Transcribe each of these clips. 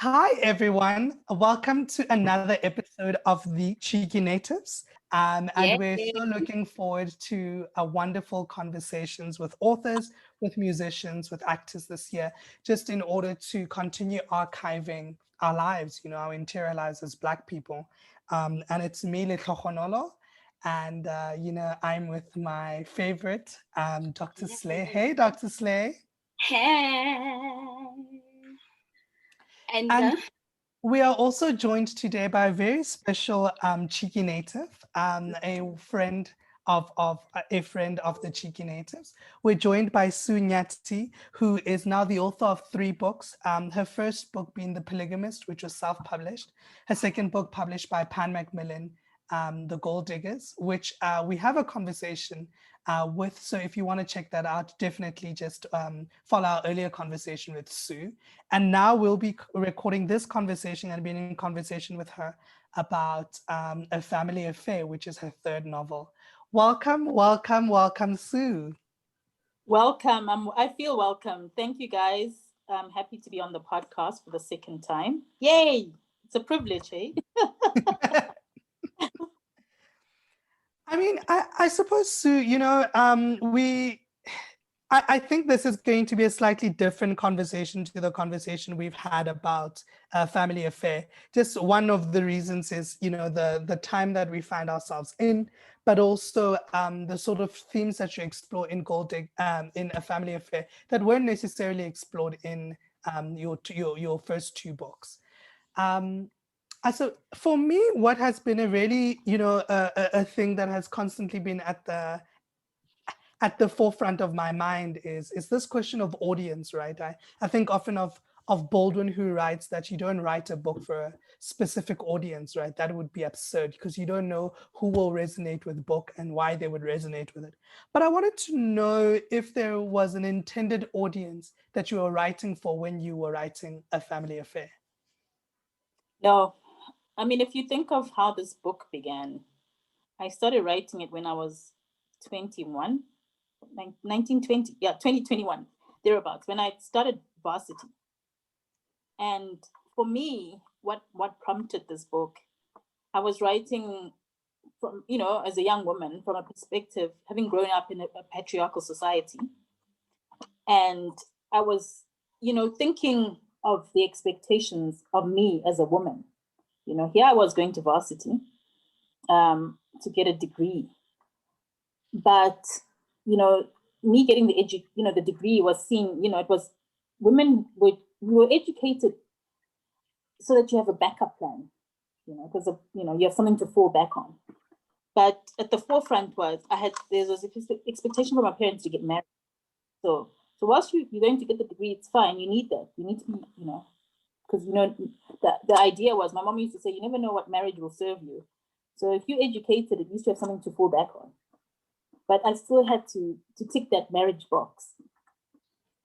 Hi, everyone. Welcome to another episode of the Cheeky Natives. And Yeah. we're so looking forward to a wonderful conversations with authors, with musicians, with actors this year, just in order to continue archiving our lives, our interior lives as Black people. And it's me, Letlogonolo, and, I'm with my favorite, Dr. Slay. Hey, Dr. Slay. Hey. And And we are also joined today by a very special Cheeky Native, a friend of the Cheeky Natives. We're joined by Nyathi, who is now the author of 3 books. Her first book being The Polygamist, which was self-published. Her second book published by Pan Macmillan, The Gold Diggers, which we have a conversation with. So if you want to check that out, definitely just follow our earlier conversation with Sue. And now we'll be recording this conversation and being in conversation with her about A Family Affair, which is her third novel. Welcome, welcome, welcome, Sue. Welcome. I feel welcome. Thank you, guys. I'm happy to be on the podcast for the second time. Yay! It's a privilege, eh? I mean, I suppose, Sue, I think this is going to be a slightly different conversation to the conversation we've had about Family Affair. Just one of the reasons is, the time that we find ourselves in, but also the sort of themes that you explore in in A Family Affair that weren't necessarily explored in your first 2 books. So for me, what has been a really, a thing that has constantly been at the forefront of my mind is this question of audience, right? I think often of Baldwin, who writes that you don't write a book for a specific audience, right? That would be absurd because you don't know who will resonate with the book and why they would resonate with it. But I wanted to know if there was an intended audience that you were writing for when you were writing A Family Affair. No. I mean, if you think of how this book began, I started writing it when I was 21, 1920, 2021, thereabouts, when I started varsity. And for me, what prompted this book, I was writing from, as a young woman, from a perspective, having grown up in a patriarchal society. And I was, thinking of the expectations of me as a woman. Here I was going to varsity to get a degree. But, me getting the degree was seen, it was we were educated so that you have a backup plan, because you have something to fall back on. But at the forefront was there was expectation from my parents to get married. So whilst you're going to get the degree, it's fine. You need that. You need to be, because the idea was, my mom used to say, you never know what marriage will serve you. So if you're educated, at least you have something to fall back on. But I still had to tick that marriage box,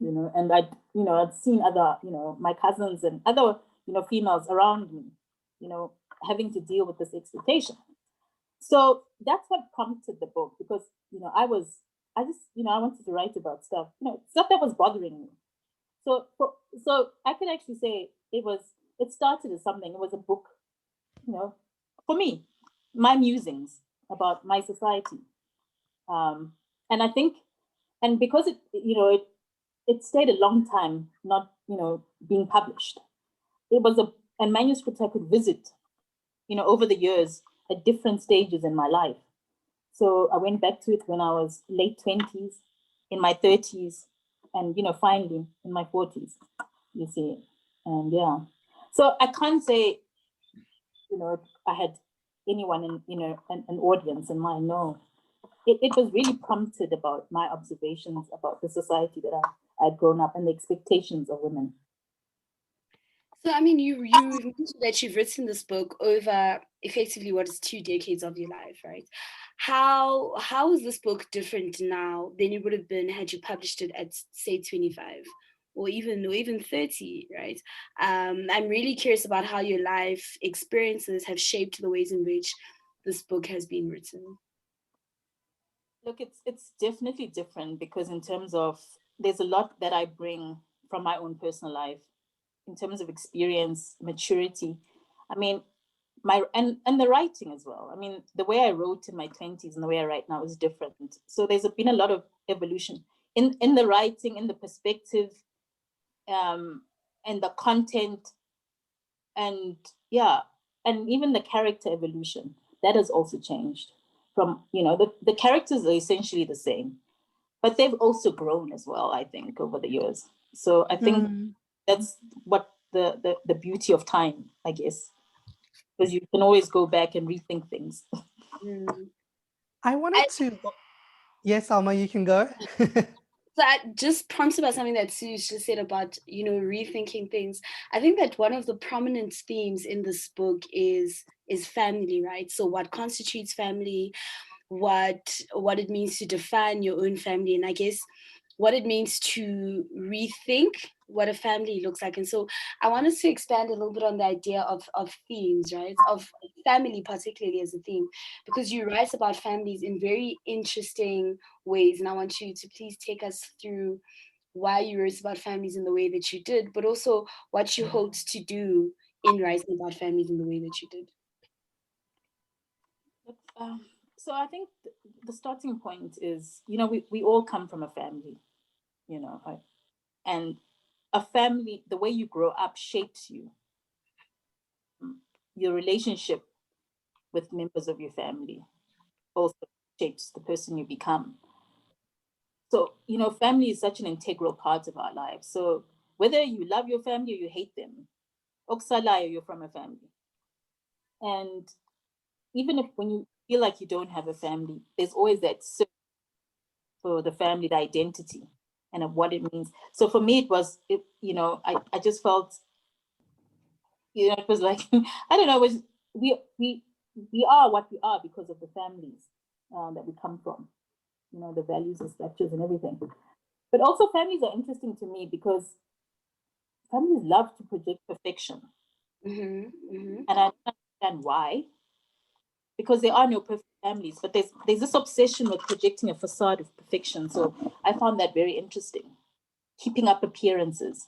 and I'd seen other, my cousins and other, females around me, having to deal with this expectation. So that's what prompted the book, because, I wanted to write about stuff that was bothering me. So I could actually say it started as something. It was a book, for me, my musings about my society. And I think, and because it stayed a long time not, being published. It was a manuscript I could visit, over the years at different stages in my life. So I went back to it when I was late 20s, in my 30s, and, finally in my 40s, you see. And yeah. So I can't say, I had anyone in, an audience in mind. No. It was really prompted about my observations about the society that I'd grown up and the expectations of women. So, I mean, you mentioned that you've written this book over effectively what is 2 decades of your life, right? How is this book different now than it would have been had you published it at, say, 25 or even 30, right? I'm really curious about how your life experiences have shaped the ways in which this book has been written. Look, it's definitely different, because in terms of, there's a lot that I bring from my own personal life in terms of experience, maturity. I mean, and the writing as well. I mean, the way I wrote in my 20s and the way I write now is different. So there's been a lot of evolution in the writing, in the perspective, and the content, and and even the character evolution that has also changed. From, you know, the characters are essentially the same, but they've also grown as well, I think, over the years. So I think that's what the beauty of time, I guess, because you can always go back and rethink things. I wanted to. Yes, Alma, you can go. So I just prompted by something that Sue just said about, you know, rethinking things. I think that one of the prominent themes in this book is family, right? So what constitutes family, what it means to define your own family, and I guess what it means to rethink what a family looks like. And so I wanted to expand a little bit on the idea of themes, right? Of family particularly as a theme, because you write about families in very interesting ways. And I want you to please take us through why you wrote about families in the way that you did, but also what you hoped to do in writing about families in the way that you did. So I think the starting point is, you know, we all come from a family, you know, and a family, the way you grow up shapes you. Your relationship with members of your family also shapes the person you become. So, you know, family is such an integral part of our lives. So whether you love your family or you hate them, okusalayo, you're from a family. And even if when you feel like you don't have a family, there's always that search for the family, the identity, and of what it means. So for me, it was, you know, I just felt, you know, it was like, I don't know, it was, we are what we are because of the families that we come from, you know, the values and structures and everything. But also families are interesting to me because families love to project perfection. And I don't understand why, because there are no perfect families, but there's this obsession with projecting a facade of perfection. So I found that very interesting, keeping up appearances.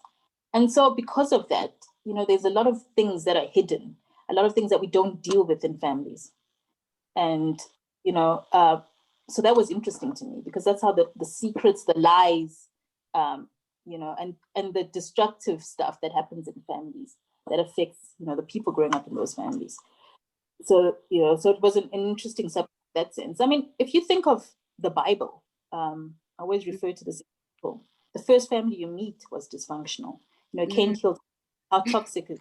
And so because of that, you know, there's a lot of things that are hidden, a lot of things that we don't deal with in families. And, you know, so that was interesting to me because that's how the secrets, the lies, you know, and the destructive stuff that happens in families that affects, you know, the people growing up in those families. So, you know, so it was an interesting subject in that sense. I mean, if you think of the Bible, I always refer to this example. The first family you meet was dysfunctional. You know, Cain killed, how toxic is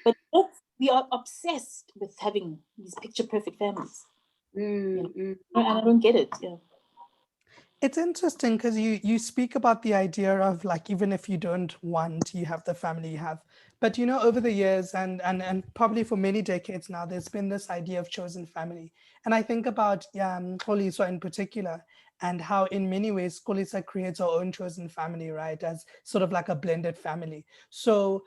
it? But we are obsessed with having these picture perfect families. You know? And I don't get it. Yeah. It's interesting because you speak about the idea of like, even if you don't want, you have the family you have. But, you know, over the years and probably for many decades now, there's been this idea of chosen family. And I think about Xoliswa in particular, and how in many ways Xoliswa creates her own chosen family, right? As sort of like a blended family. So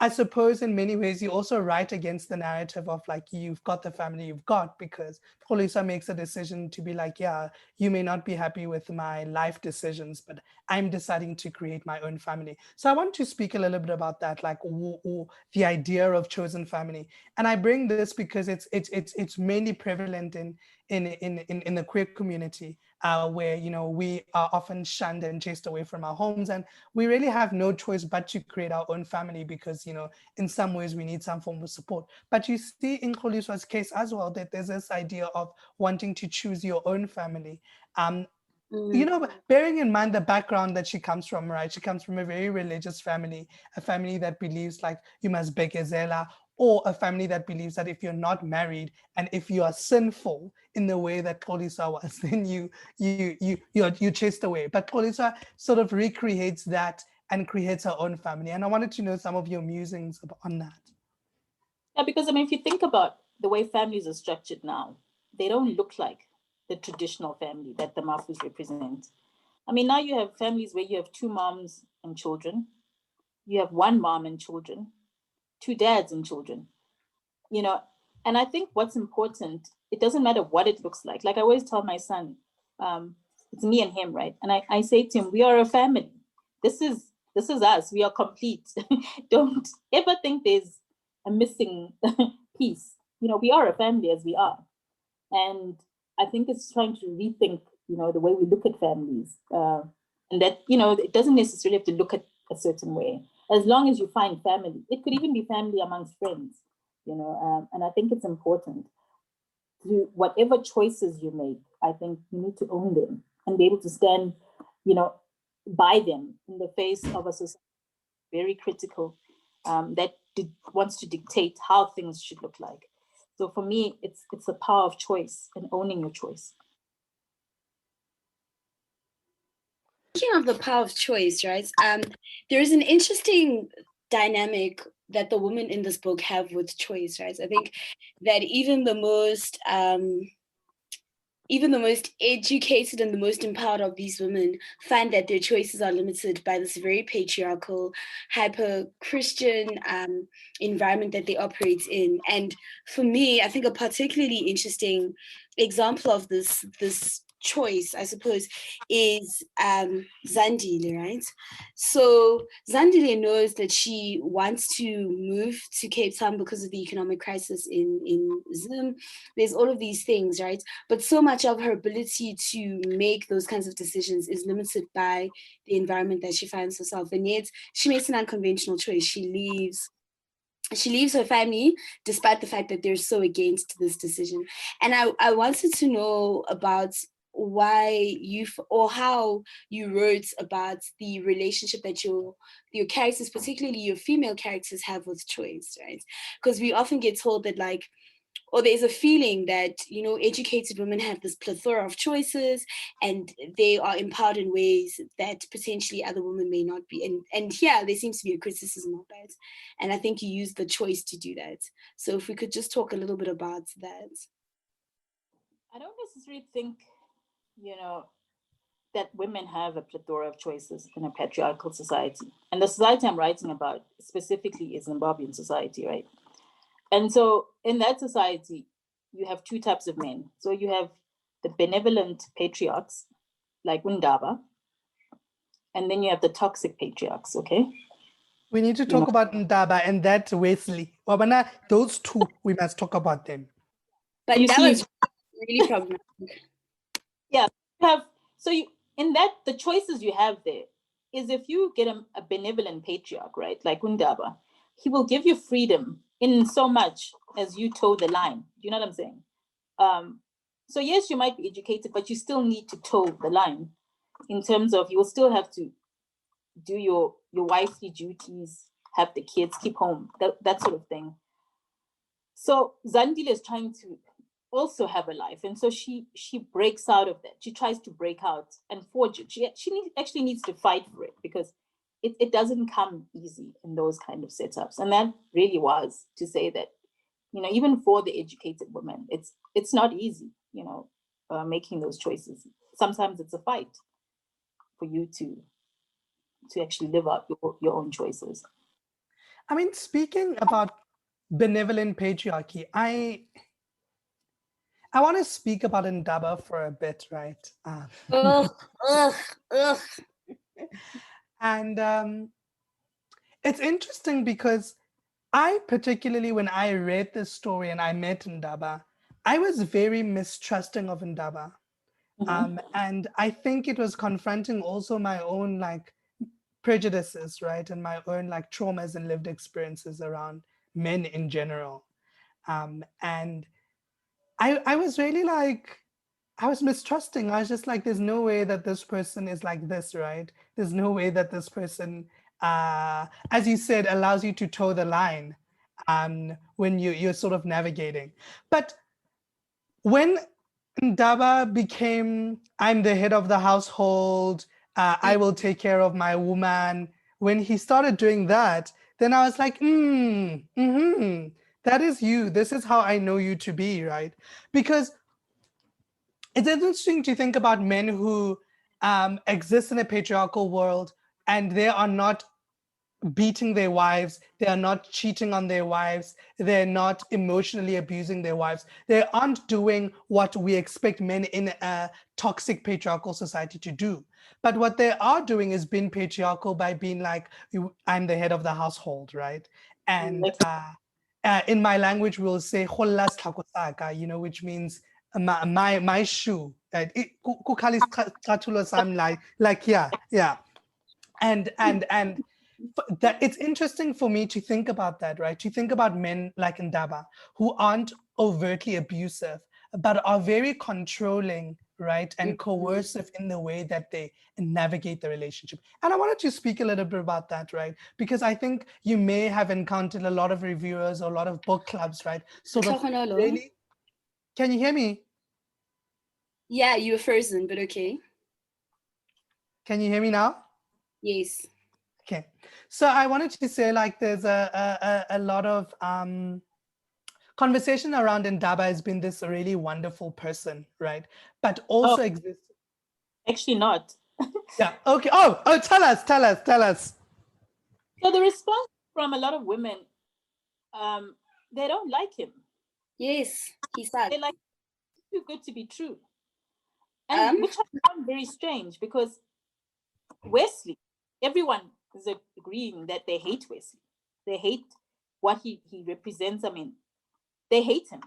I suppose in many ways you also write against the narrative of like, you've got the family you've got, because Xoliswa makes a decision to be like, yeah, you may not be happy with my life decisions, but I'm deciding to create my own family. So I want to speak a little bit about that, like the idea of chosen family. And I bring this because it's mainly prevalent in the queer community, where, you know, we are often shunned and chased away from our homes, and we really have no choice but to create our own family because, you know, in some ways we need some form of support. But you see in Xoliswa's case as well that there's this idea of wanting to choose your own family. You know, bearing in mind the background that she comes from, right? She comes from a very religious family, a family that believes like you must bekezela, or a family that believes that if you're not married and if you are sinful in the way that Xoliswa was, then you're chased away. But Xoliswa sort of recreates that and creates her own family. And I wanted to know some of your musings on that. Yeah, because I mean, if you think about the way families are structured now, they don't look like the traditional family that the Mafus represent. I mean, now you have families where you have two moms and children, you have one mom and children, two dads and children, you know. And I think what's important, it doesn't matter what it looks like. Like I always tell my son, it's me and him, right? And I say to him, we are a family. This is this is us. We are complete. Don't ever think there's a missing piece. We are a family as we are. And I think it's trying to rethink, the way we look at families. And that, it doesn't necessarily have to look at a certain way. As long as you find family, it could even be family amongst friends, and I think it's important to whatever choices you make, I think you need to own them and be able to stand, by them in the face of a society very critical that wants to dictate how things should look like. So for me, it's the power of choice and owning your choice. Speaking of the power of choice, right? There is an interesting dynamic that the women in this book have with choice, right? I think that even the most educated and the most empowered of these women find that their choices are limited by this very patriarchal, hyper-Christian environment that they operate in. And for me, I think a particularly interesting example of this choice, I suppose, is Zandile, right? So Zandile knows that she wants to move to Cape Town because of the economic crisis in Zim. There's all of these things, right? But so much of her ability to make those kinds of decisions is limited by the environment that she finds herself. And yet she makes an unconventional choice. She leaves her family despite the fact that they're so against this decision. And I wanted to know about why or how you wrote about the relationship that your characters, particularly your female characters, have with choice, right? Because we often get told that or there's a feeling that, educated women have this plethora of choices and they are empowered in ways that potentially other women may not be. And here there seems to be a criticism of that. And I think you use the choice to do that. So if we could just talk a little bit about that. I don't necessarily think, that women have a plethora of choices in a patriarchal society. And the society I'm writing about specifically is Zimbabwean society, right? And so in that society, you have two types of men. So you have the benevolent patriarchs, like Undaba, and then you have the toxic patriarchs, okay? We need to talk about Ndaba and that Wesley. Wabana, those two, we must talk about them. But that was really problematic. Yeah, the choices you have there is if you get a benevolent patriarch, right, like Undaba, he will give you freedom in so much as you toe the line. Do you know what I'm saying? So yes, you might be educated, but you still need to toe the line in terms of you will still have to do your wifely duties, have the kids, keep home, that sort of thing. So Zandile is trying to also have a life, and so she breaks out of that. She tries to break out and forge it. She actually needs to fight for it because it doesn't come easy in those kind of setups. And that really was to say that, even for the educated women, it's not easy, making those choices. Sometimes it's a fight for you to actually live out your own choices. I mean, speaking about benevolent patriarchy, I want to speak about Ndaba for a bit, right? And it's interesting because I particularly, when I read this story and I met Ndaba, I was very mistrusting of Ndaba. Mm-hmm. And I think it was confronting also my own prejudices, right? And my own traumas and lived experiences around men in general. And I was really I was mistrusting. I was just there's no way that this person is like this, right? There's no way that this person, as you said, allows you to toe the line when you're sort of navigating. But when Ndaba became, I'm the head of the household, I will take care of my woman. When he started doing that, then I was like, that is you. This is how I know you to be, right? Because it's interesting to think about men who exist in a patriarchal world and they are not beating their wives, they are not cheating on their wives, they're not emotionally abusing their wives, they aren't doing what we expect men in a toxic patriarchal society to do. But what they are doing is being patriarchal by being like, I'm the head of the household, right? And in my language, we'll say, which means my shoe. I'm like, yeah. And that it's interesting for me to think about that, right? To think about men like Ndaba who aren't overtly abusive, but are very controlling, right? And coercive in the way that they navigate the relationship. And I wanted to speak a little bit about that, right? Because I think you may have encountered a lot of reviewers or a lot of book clubs, right? Sort of really, can you hear me? Yeah, you were frozen, but okay. Can you hear me now? Yes. Okay, so I wanted to say, like, there's a lot of conversation around Ndaba has been this really wonderful person, right? But also exists. Actually not. Yeah, okay. Oh, tell us. So the response from a lot of women, they don't like him. Yes, he sucks. They're like, too good to be true. And which I found very strange because Wesley, everyone is agreeing that they hate Wesley. They hate what he represents. I mean, they hate him.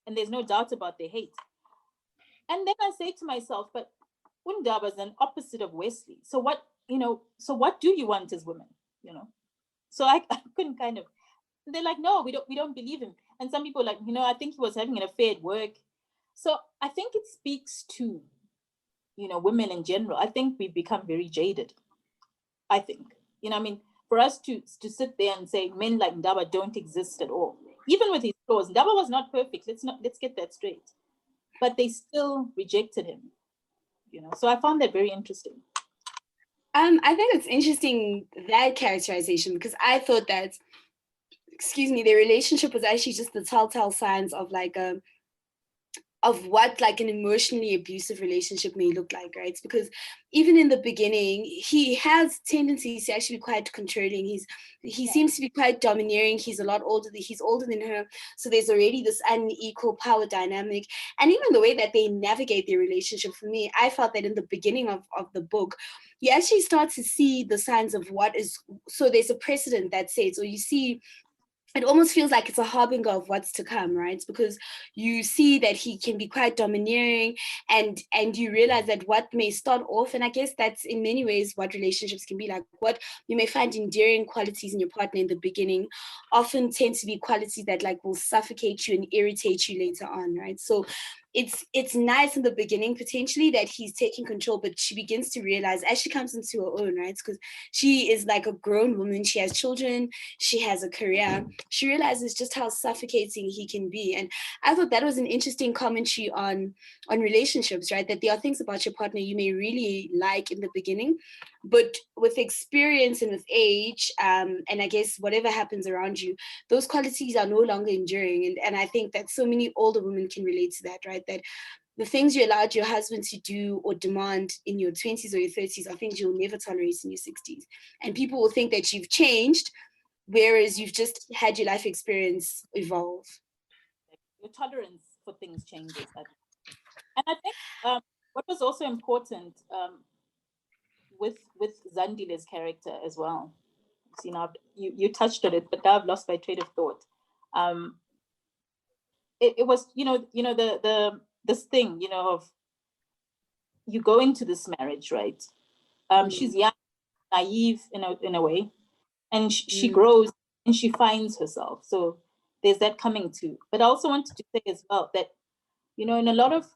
And there's no doubt about their hate. And then I say to myself, but Undaba is an opposite of Wesley. So what, what do you want as women? So I couldn't kind of, they're like, no, we don't believe him. And some people are like, I think he was having an affair at work. So I think it speaks to, women in general. I think we've become very jaded. I think, for us to sit there and say men like Ndaba don't exist at all, even with his flaws. Ndaba was not perfect. Let's get that straight. But they still rejected him, So I found that very interesting. I think it's interesting, that characterization, because I thought that, their relationship was actually just the telltale signs of of what like an emotionally abusive relationship may look like, right? Because even in the beginning, he has tendencies to actually be quite controlling. He seems to be quite domineering. He's older than her. So there's already this unequal power dynamic. And even the way that they navigate their relationship, for me, I felt that in the beginning of the book, you actually start to see the signs of so there's a precedent that says, or you see, it almost feels like it's a harbinger of what's to come, right? Because you see that he can be quite domineering, and you realize that what may start off, and I guess that's in many ways what relationships can be like. What you may find endearing qualities in your partner in the beginning often tend to be qualities that like will suffocate you and irritate you later on, right? So it's nice in the beginning potentially that he's taking control, but she begins to realize as she comes into her own, right? Because she is like a grown woman, she has children, she has a career, she realizes just how suffocating he can be. And I thought that was an interesting commentary on relationships, right? That there are things about your partner you may really like in the beginning, but with experience and with age, and I guess whatever happens around you, those qualities are no longer enduring. And I think that so many older women can relate to that, right? That the things you allowed your husband to do or demand in your 20s or your 30s are things you'll never tolerate in your 60s. And people will think that you've changed, whereas you've just had your life experience evolve. Your tolerance for things changes. And I think what was also important with Zandile's character as well, you know, you touched on it, but now I've lost my train of thought. It was, this thing, of you go into this marriage, right? She's young, naive in a way, and she grows and she finds herself. So there's that coming too. But I also wanted to say as well that, in a lot of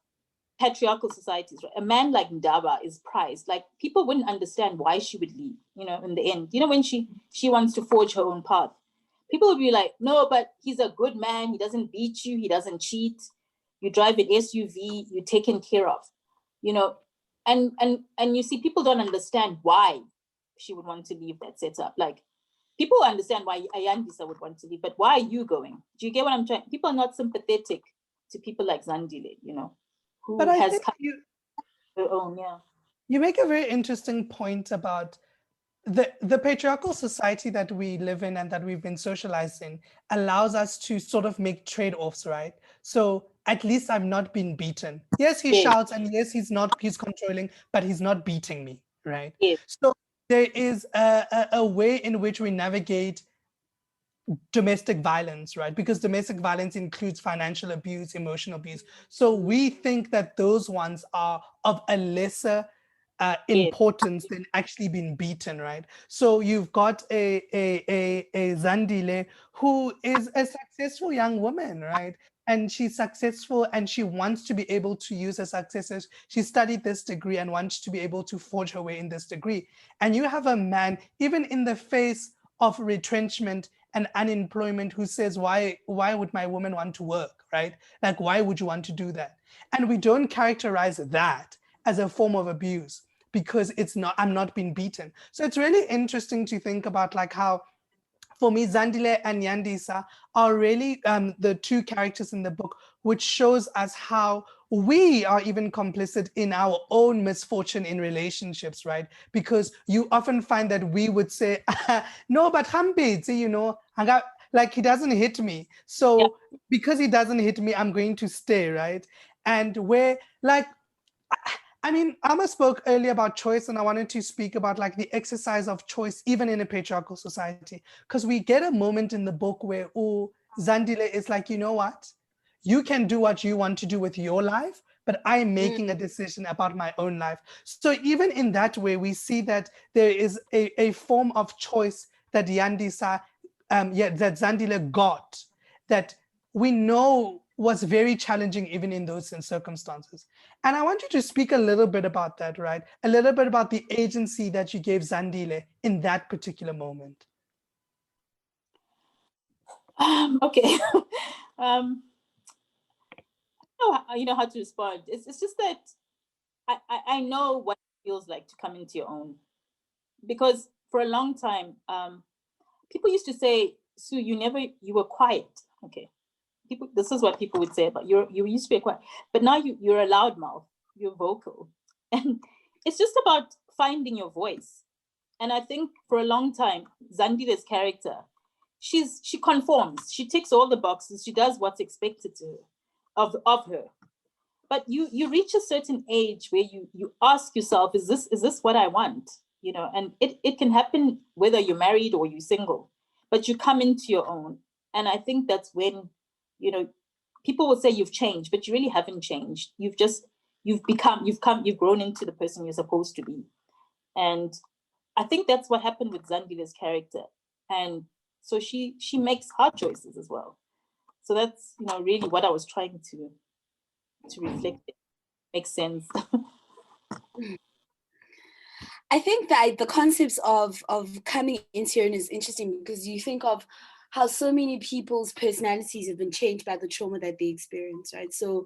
patriarchal societies, right, a man like Ndaba is prized. Like people wouldn't understand why she would leave, in the end. When she wants to forge her own path, people would be like, no, but he's a good man. He doesn't beat you. He doesn't cheat. You drive an SUV. You're taken care of, and you see, people don't understand why she would want to leave that setup. Like people understand why Yandisa would want to leave, but why are you going? Do you get what I'm trying? People are not sympathetic to people like Zandile, who But I has think come their own, yeah. You make a very interesting point about the patriarchal society that we live in and that we've been socialized in allows us to sort of make trade-offs, right? So at least I've not been beaten. Yes, he Yes, shouts, and yes, he's controlling, but he's not beating me, right? yes, So there is a way in which we navigate domestic violence, right? Because domestic violence includes financial abuse, emotional abuse. So we think that those ones are of a lesser yes, importance than actually being beaten, right? So you've got a Zandile who is a successful young woman, right? And she's successful and she wants to be able to use her successes. She studied this degree and wants to be able to forge her way in this degree. And you have a man, even in the face of retrenchment and unemployment, who says, why would my woman want to work, right? Like, why would you want to do that? And we don't characterize that as a form of abuse because it's not, I'm not being beaten. So it's really interesting to think about like how, for me, Zandile and Yandisa are really the two characters in the book, which shows us how we are even complicit in our own misfortune in relationships, right? Because you often find that we would say, no, but Hambi, you know, like he doesn't hit me. yeah, So because he doesn't hit me, I'm going to stay, right? And where like I mean, Amma spoke earlier about choice, and I wanted to speak about like the exercise of choice, even in a patriarchal society, because we get a moment in the book where, oh, Zandile is like, you know what? You can do what you want to do with your life, but I'm making a decision about my own life. So even in that way, we see that there is a form of choice that Yandisa, that Zandile got, that we know was very challenging even in those circumstances. And I want you to speak a little bit about that, right? A little bit about the agency that you gave Zandile in that particular moment. okay. um, you know how to respond. It's just that I know what it feels like to come into your own, because for a long time, people used to say, Sue, you were quiet. Okay. This is what people would say about you used to be quiet, but now you're a loudmouth, you're vocal. And it's just about finding your voice. And I think for a long time, Zandile's character, she conforms, she ticks all the boxes, she does what's expected of her. But you reach a certain age where you ask yourself, is this what I want? You know, and it can happen whether you're married or you're single, but you come into your own. And I think that's when, you know, people will say you've changed, but you really haven't changed. You've grown into the person you're supposed to be. And I think that's what happened with Zandile's character. And so she makes hard choices as well. So that's, you know, really what I was trying to reflect. It makes sense. I think that the concepts of coming into your own is interesting because you think of how so many people's personalities have been changed by the trauma that they experience, right? So,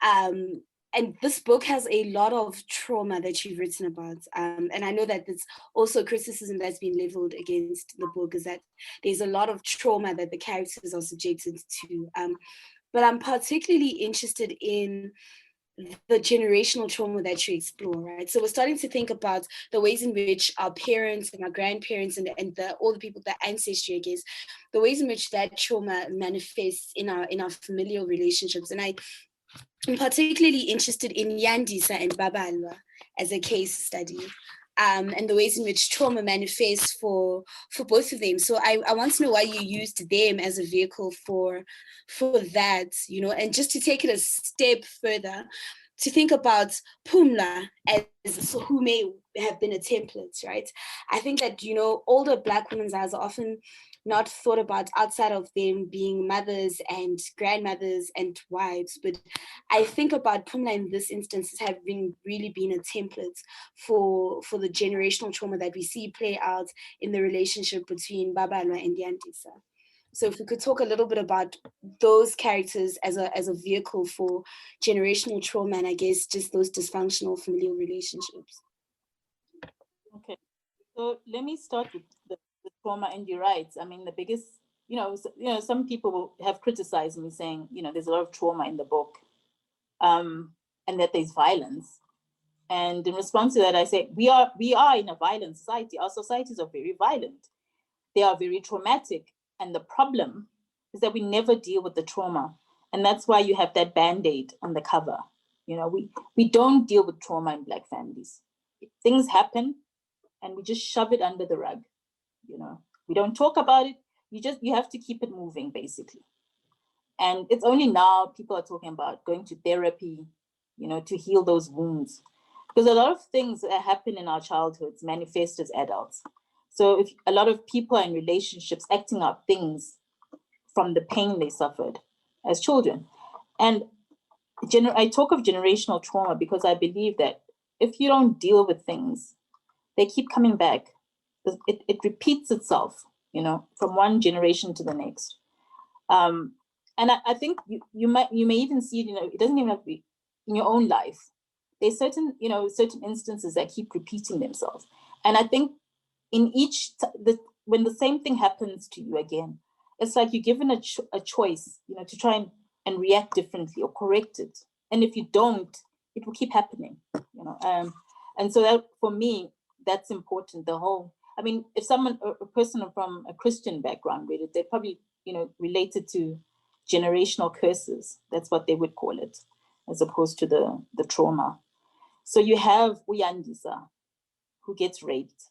and this book has a lot of trauma that you've written about. And I know that there's also criticism that's been leveled against the book is that there's a lot of trauma that the characters are subjected to. But I'm particularly interested in the generational trauma that you explore, right? So we're starting to think about the ways in which our parents and our grandparents and all the people, the ancestry, I guess, the ways in which that trauma manifests in our familial relationships. And I'm particularly interested in Yandisa and Babalwa as a case study. And the ways in which trauma manifests for both of them. So I want to know why you used them as a vehicle for that, you know, and just to take it a step further, to think about Phumla as who may have been a template, right? I think that, you know, older Black women's eyes are often not thought about outside of them being mothers and grandmothers and wives. But I think about Phumla in this instance as having really been a template for the generational trauma that we see play out in the relationship between Babalwa and Yandisa. So if we could talk a little bit about those characters as a vehicle for generational trauma and I guess just those dysfunctional familial relationships. Okay. So let me start with the trauma and your rights. I mean, the biggest, some people have criticized me saying, there's a lot of trauma in the book, and that there's violence. And in response to that, I say, we are in a violent society. Our societies are very violent. They are very traumatic. And the problem is that we never deal with the trauma. And that's why you have that Band-Aid on the cover. You know, we don't deal with trauma in Black families. Things happen and we just shove it under the rug. You know, we don't talk about it. You have to keep it moving, basically. And it's only now people are talking about going to therapy, you know, to heal those wounds. Because a lot of things that happen in our childhoods manifest as adults. So if a lot of people are in relationships acting out things from the pain they suffered as children. And I talk of generational trauma because I believe that if you don't deal with things, they keep coming back. It repeats itself, you know, from one generation to the next. And I think you may even see it, you know, it doesn't even have to be in your own life. There's certain instances that keep repeating themselves. And I think in when the same thing happens to you again, it's like you're given a choice, you know, to try and react differently or correct it. And if you don't, it will keep happening, you know. And so that, for me, that's important. If a person from a Christian background read it, they're probably, you know, related to generational curses. That's what they would call it, as opposed to the trauma. So you have Yandisa, who gets raped.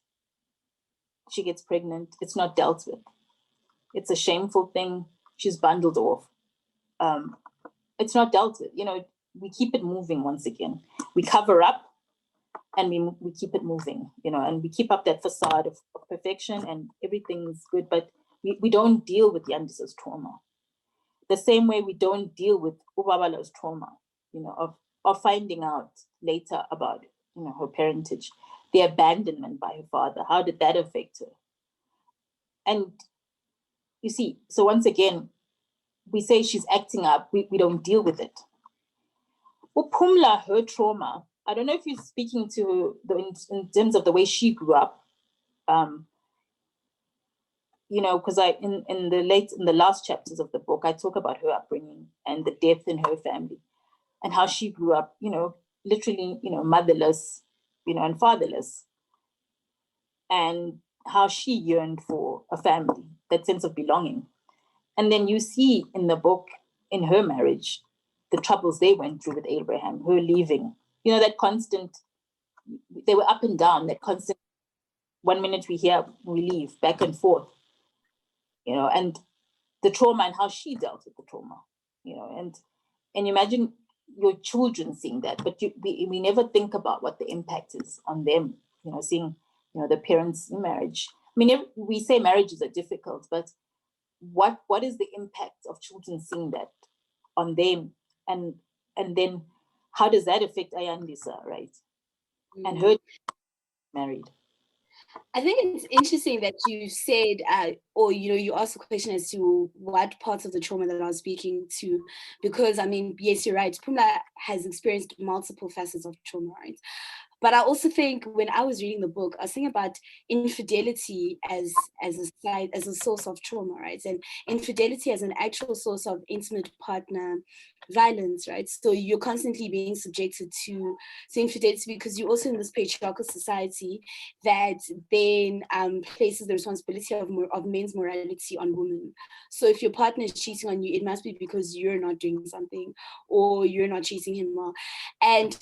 She gets pregnant. It's not dealt with. It's a shameful thing. She's bundled off. It's not dealt with. You know, we keep it moving once again. We cover up and we keep it moving, you know, and we keep up that facade of perfection and everything's good, but we don't deal with Yandisa's trauma. The same way we don't deal with Ubabala's trauma, you know, of finding out later about, you know, her parentage, the abandonment by her father. How did that affect her? And you see, so once again, we say she's acting up, we don't deal with it. Phumla, her trauma, I don't know if you're speaking to in terms of the way she grew up, you know, because in the last chapters of the book, I talk about her upbringing and the death in her family and how she grew up, you know, literally, you know, motherless, you know, and fatherless, and how she yearned for a family, that sense of belonging. And then you see in the book, in her marriage, the troubles they went through with Abraham, her leaving, you know, that constant, they were up and down, that constant, 1 minute we hear, we leave, back and forth, you know, and the trauma and how she dealt with the trauma, you know, and imagine your children seeing that, but we never think about what the impact is on them, you know, seeing, you know, the parents in marriage. I mean, we say marriages are difficult, but what is the impact of children seeing that on them, and then how does that affect Yandisa, right? And her married. I think it's interesting that you said, or, you know, you asked a question as to what parts of the trauma that I was speaking to, because, I mean, yes, you're right. Phumla has experienced multiple facets of trauma, right? But I also think when I was reading the book, I was thinking about infidelity as a source of trauma, right? And infidelity as an actual source of intimate partner violence, right? So you're constantly being subjected to infidelity because you're also in this patriarchal society that then places the responsibility of men's morality on women. So if your partner is cheating on you, it must be because you're not doing something or you're not treating him well. And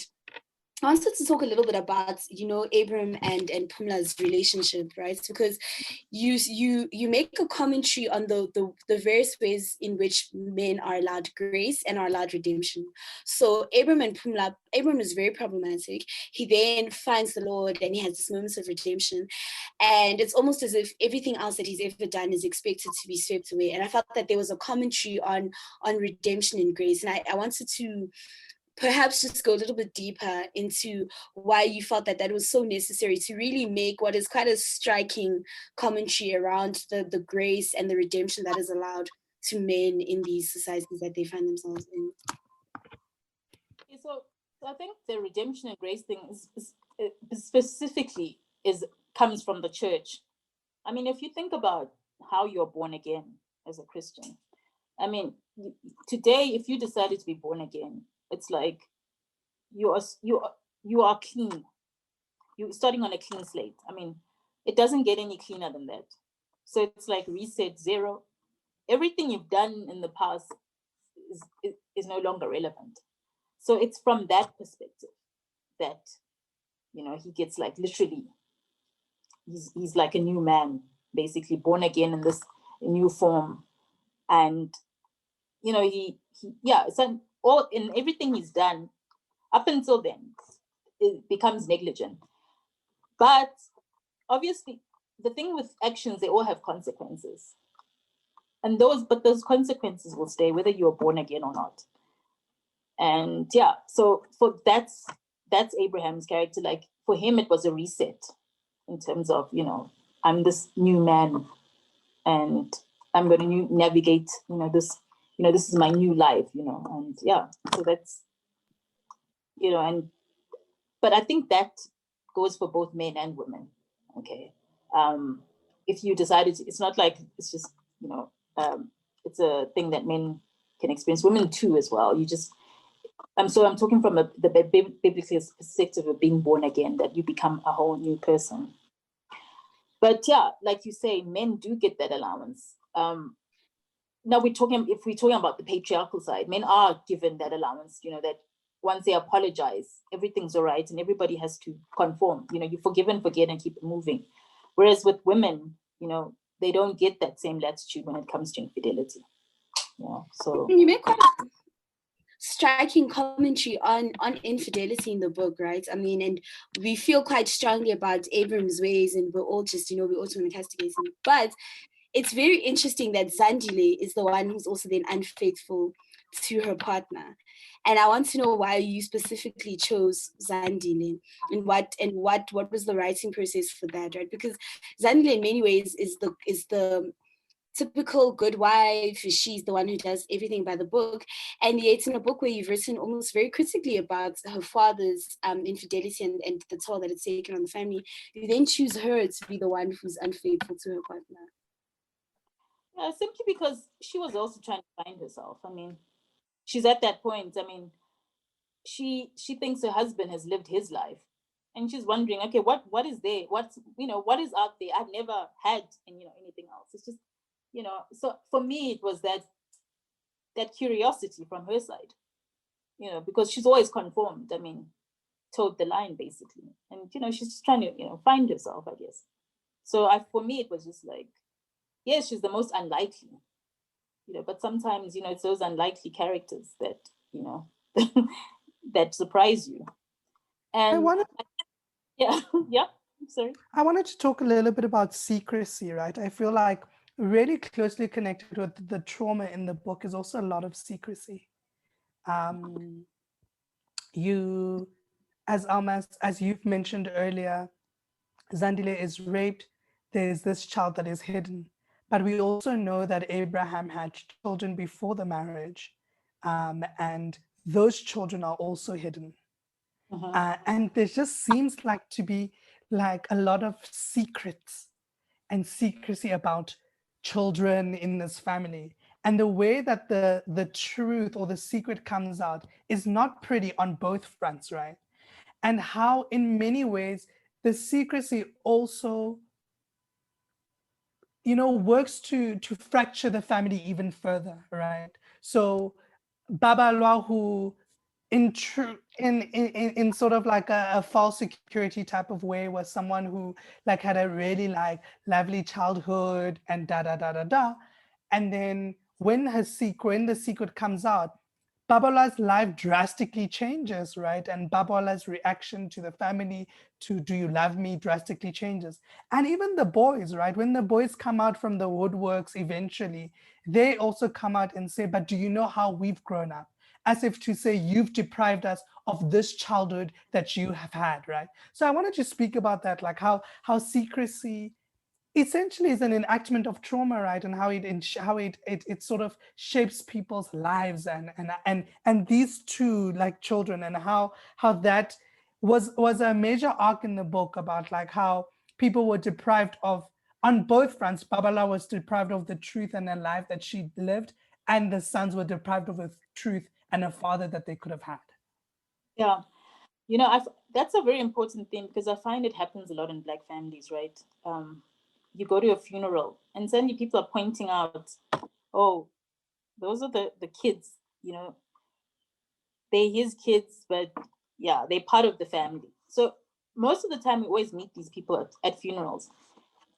I wanted to talk a little bit about, you know, Abram and Phumla's relationship, right? Because you make a commentary on the various ways in which men are allowed grace and are allowed redemption. So Abram and Phumla, Abram is very problematic. He then finds the Lord and he has this moments of redemption. And it's almost as if everything else that he's ever done is expected to be swept away. And I felt that there was a commentary on redemption and grace. And I wanted to perhaps just go a little bit deeper into why you felt that was so necessary to really make what is quite a striking commentary around the grace and the redemption that is allowed to men in these societies that they find themselves in. So I think the redemption and grace thing specifically comes from the church. I mean, if you think about how you're born again as a Christian, I mean, today, if you decided to be born again, it's like you are clean. You're starting on a clean slate. I mean, it doesn't get any cleaner than that. So it's like reset, zero. Everything you've done in the past is no longer relevant. So it's from that perspective that, you know, he gets like literally, he's like a new man, basically born again in this new form. And, you know, so all in everything he's done up until then, it becomes negligent. But obviously, the thing with actions, they all have consequences. And those consequences will stay whether you're born again or not. And yeah, so that's Abraham's character. Like for him, it was a reset in terms of, you know, I'm this new man and I'm going to navigate, this is my new life, and yeah, so that's, but I think that goes for both men and women. Okay. If you decided to, it's not like it's just, it's a thing that men can experience, women too as well. I'm talking from the biblical perspective of being born again, that you become a whole new person. But yeah, like you say, men do get that allowance. Now if we're talking about the patriarchal side, men are given that allowance, that once they apologize, everything's all right and everybody has to conform. You forgive and forget and keep it moving. Whereas with women, they don't get that same latitude when it comes to infidelity. Yeah, so you make quite a striking commentary on infidelity in the book, right? I mean, and we feel quite strongly about Abram's ways, and we're all just, we also want to castigate him. But it's very interesting that Zandile is the one who's also then unfaithful to her partner. And I want to know why you specifically chose Zandile, and what was the writing process for that, right? Because Zandile in many ways is the typical good wife. She's the one who does everything by the book, and yet in a book where you've written almost very critically about her father's infidelity and the toll that it's taken on the family, you then choose her to be the one who's unfaithful to her partner. Yeah, simply because she was also trying to find herself. I mean, she's at that point. I mean, she thinks her husband has lived his life, and she's wondering, okay, what is there? What is out there? I've never had, anything else. It's just, so for me, it was that curiosity from her side, because she's always conformed. I mean, towed the line basically, and she's just trying to find herself, I guess. So for me, it was just like, yes, she's the most unlikely, but sometimes it's those unlikely characters that that surprise you. And yeah, sorry. I wanted to talk a little bit about secrecy, right? I feel like really closely connected with the trauma in the book is also a lot of secrecy. As you've mentioned earlier, Zandile is raped. There's this child that is hidden. But we also know that Abraham had children before the marriage, and those children are also hidden. And there just seems like to be like a lot of secrets and secrecy about children in this family. And the way that the truth or the secret comes out is not pretty on both fronts, right? And how in many ways the secrecy also, works to fracture the family even further, right? So Babalwa, who in sort of like a false security type of way, was someone who like had a really like lovely childhood and da da da da da, and then when the secret comes out, Babala's life drastically changes, right? And Babala's reaction to the family, to "do you love me?" drastically changes. And even the boys, right? When the boys come out from the woodworks eventually, they also come out and say, "But do you know how we've grown up?" As if to say, "You've deprived us of this childhood that you have had," right? So I wanted to speak about that, like how secrecy essentially is an enactment of trauma, right? And how it sort of shapes people's lives and these two like children, and how that was a major arc in the book about like how people were deprived of, on both fronts. Babala was deprived of the truth and a life that she lived, and the sons were deprived of a truth and a father that they could have had. Yeah, that's a very important thing, because I find it happens a lot in Black families, right? You go to a funeral and suddenly people are pointing out, oh, those are the kids, they're his kids, but yeah, they're part of the family. So most of the time we always meet these people at funerals.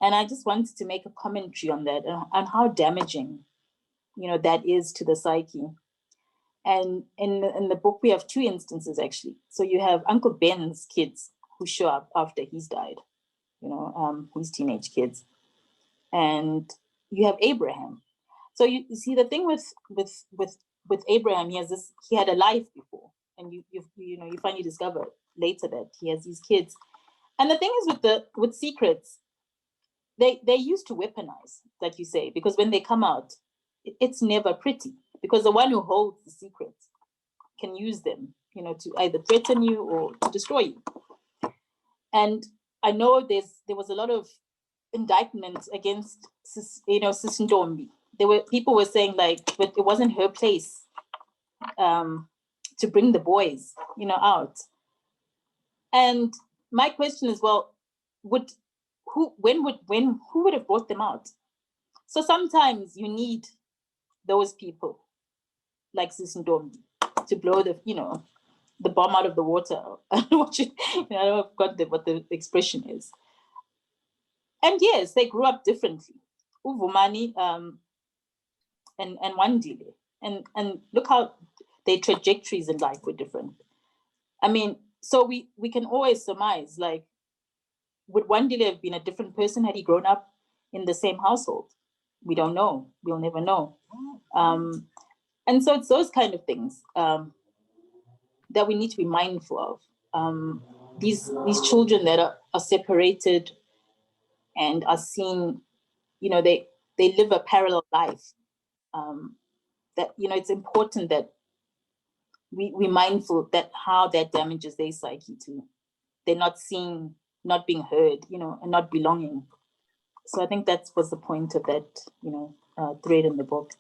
And I just wanted to make a commentary on that and how damaging, that is to the psyche. And in the book, we have two instances, actually. So you have Uncle Ben's kids who show up after he's died, his teenage kids. And you have Abraham. So you see, the thing with Abraham, he had a life before. And you finally discover later that he has these kids. And the thing is with secrets, they used to weaponize, like you say, because when they come out, it's never pretty, because the one who holds the secrets can use them, to either threaten you or to destroy you. And I know there was a lot of indictments against, Sisindombi. People were saying, like, but it wasn't her place to bring the boys, out. And my question is, well, who would have brought them out? So sometimes you need those people like Sisindombi to blow the bomb out of the water. I don't know what the expression is. And yes, they grew up differently. Uvumani and Wandile. And look how their trajectories in life were different. I mean, so we can always surmise, like, would Wandile have been a different person had he grown up in the same household? We don't know. We'll never know. And so it's those kind of things that we need to be mindful of. These children that are separated and are seen, they live a parallel life. That it's important that we're mindful that how that damages their psyche too. They're not seen, not being heard, and not belonging. So I think that was the point of that, thread in the book.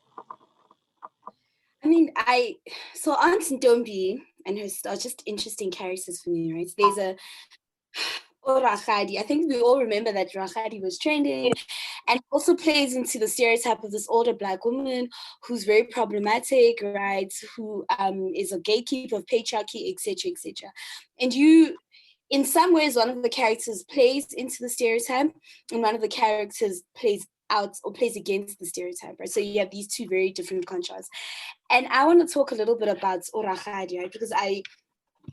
I mean, so Aunt Ntombi and her are just interesting characters for me, right? There's a Rakgadi. I think we all remember that Rakgadi was trending, and also plays into the stereotype of this older Black woman who's very problematic, right? Who is a gatekeeper of patriarchy, etc., etc. And in some ways, one of the characters plays into the stereotype, and one of the characters plays out or plays against the stereotype, right? So you have these two very different contrasts. And I want to talk a little bit about Rakgadi, right? Because I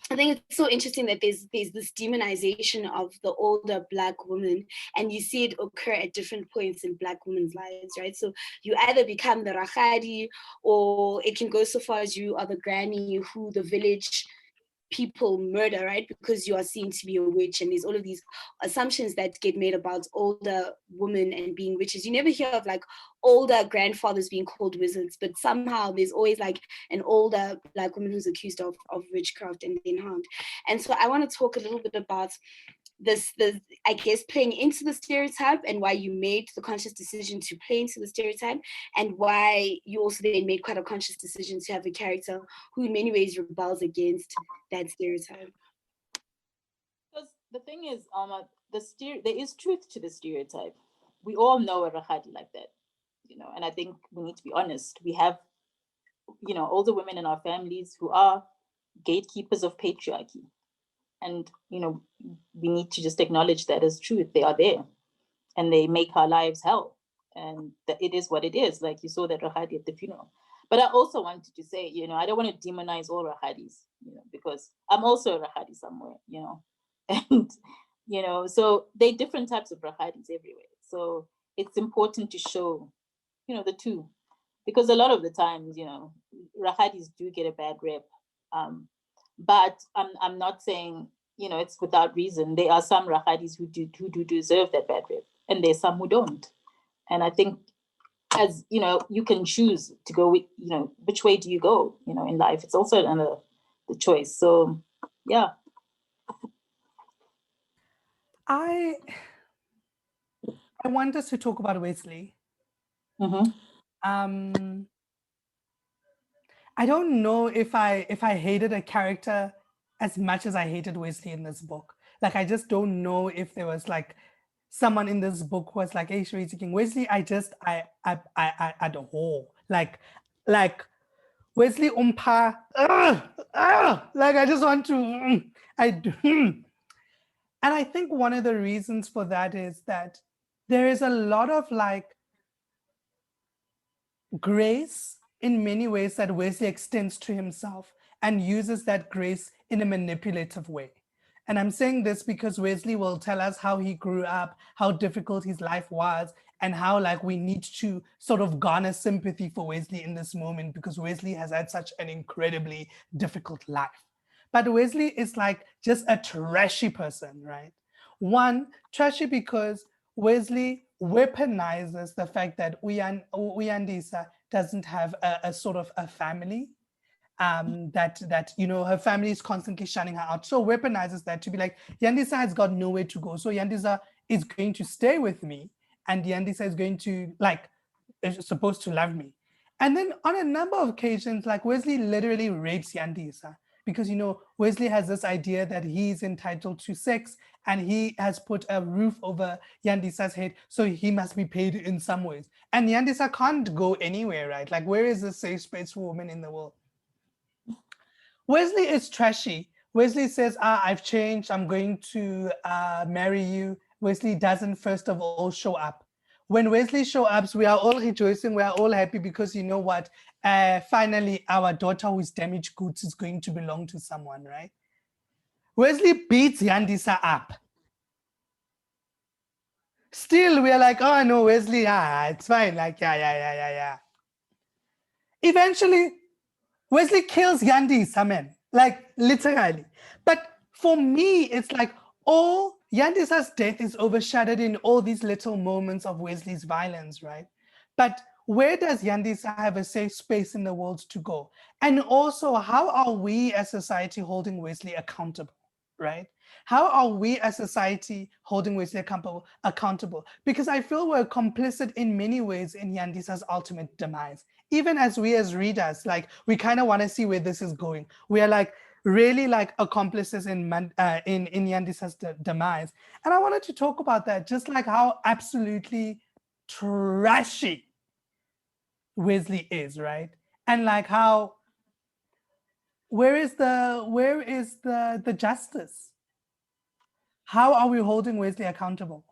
think it's so interesting that there's this demonization of the older Black woman, and you see it occur at different points in Black women's lives, right? So you either become the Rakgadi, or it can go so far as you are the granny who the village people murder, right? Because you are seen to be a witch, and there's all of these assumptions that get made about older women and being witches. You never hear of like older grandfathers being called wizards, but somehow there's always like an older Black woman who's accused of witchcraft and then harmed. And so I want to talk a little bit about this I guess playing into the stereotype, and why you made the conscious decision to play into the stereotype, and why you also then made quite a conscious decision to have a character who in many ways rebels against that stereotype. Because the thing is, there is truth to the stereotype. We all know a Rakgadi like that, and I think we need to be honest. We have, older women in our families who are gatekeepers of patriarchy. And, we need to just acknowledge that as truth. They are there, and they make our lives hell. And that it is what it is. Like you saw that Rakgadi at the funeral. But I also wanted to say, I don't want to demonize all Rakgadis, because I'm also a Rakgadi somewhere, And, so there are different types of Rakgadis everywhere. So it's important to show, the two. Because a lot of the times, Rakgadis do get a bad rep. But I'm not saying, it's without reason. There are some Rakgadis who do deserve that bad rep, and there's some who don't. And I think, as you can choose to go with, which way do you go, in life. It's also the choice. So, yeah. I want us to talk about Wesley. Mm-hmm. I don't know if I hated a character as much as I hated Wesley in this book. Like, I just don't know if there was like someone in this book who was like, hey, Shirley King, Wesley, I the whole. Like Wesley Umpa, like I just want to, I do. And I think one of the reasons for that is that there is a lot of like grace in many ways that Wesley extends to himself and uses that grace in a manipulative way. And I'm saying this because Wesley will tell us how he grew up, how difficult his life was, and how like we need to sort of garner sympathy for Wesley in this moment because Wesley has had such an incredibly difficult life. But Wesley is like just a trashy person, right? One, trashy because Wesley weaponizes the fact that Yandisa doesn't have a sort of a family, that you know her family is constantly shutting her out. So weaponizes that to be like, Yandisa has got nowhere to go. So Yandisa is going to stay with me, and Yandisa is going to like is supposed to love me. And then on a number of occasions, like Wesley literally rapes Yandisa because you know Wesley has this idea that he's entitled to sex and he has put a roof over Yandisa's head, so he must be paid in some ways. And Yandisa can't go anywhere, right? Like, where is the safe space for women in the world? Wesley is trashy. Wesley says, I've changed. I'm going to marry you. Wesley doesn't, first of all, show up. When Wesley shows up, we are all rejoicing. We are all happy because you know what? Finally, our daughter who is damaged goods is going to belong to someone, right? Wesley beats Yandisa up. Still, we are like, oh no, Wesley, it's fine. Like, yeah. Eventually, Wesley kills Yandisa, man. Like, literally. But for me, it's like all Yandisa's death is overshadowed in all these little moments of Wesley's violence, right? But where does Yandisa have a safe space in the world to go? And also, how are we as society holding Wesley accountable, right? How are we as society holding Wesley accountable? Because I feel we're complicit in many ways in Yandisa's ultimate demise. Even as we as readers, like we kind of want to see where this is going. We are like really like accomplices in Yandisa's demise. And I wanted to talk about that, just like how absolutely trashy Wesley is, right? And like how where is the justice? How are we holding Wesley accountable?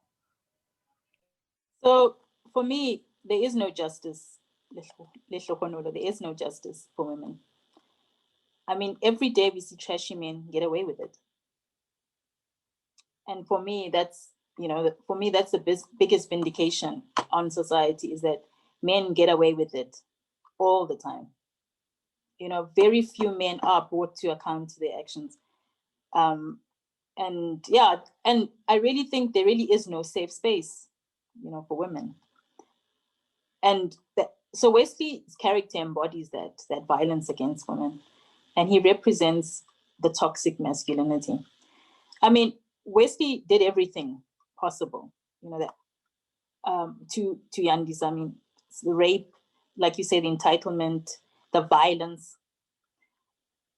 So for me, there is no justice. There is no justice for women. I mean, every day we see trashy men get away with it. And for me, that's, for me, that's the biggest vindication on society, is that men get away with it all the time. Very few men are brought to account to their actions. And I really think there really is no safe space, for women. And so Wesley's character embodies that violence against women, and he represents the toxic masculinity. I mean, Wesley did everything possible, to Yandisa. I mean, the rape, like you say, the entitlement, the violence.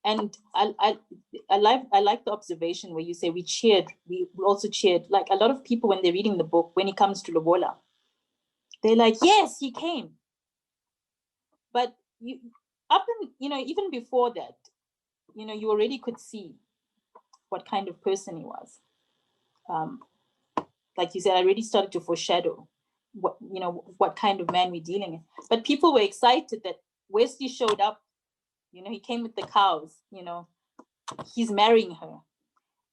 And I like the observation where you say we also cheered. Like a lot of people when they're reading the book, when it comes to Lobola, they're like, yes, he came. But even before that, you already could see what kind of person he was. Like you said, I already started to foreshadow what kind of man we're dealing with. But people were excited that Wesley showed up. He came with the cows. He's marrying her,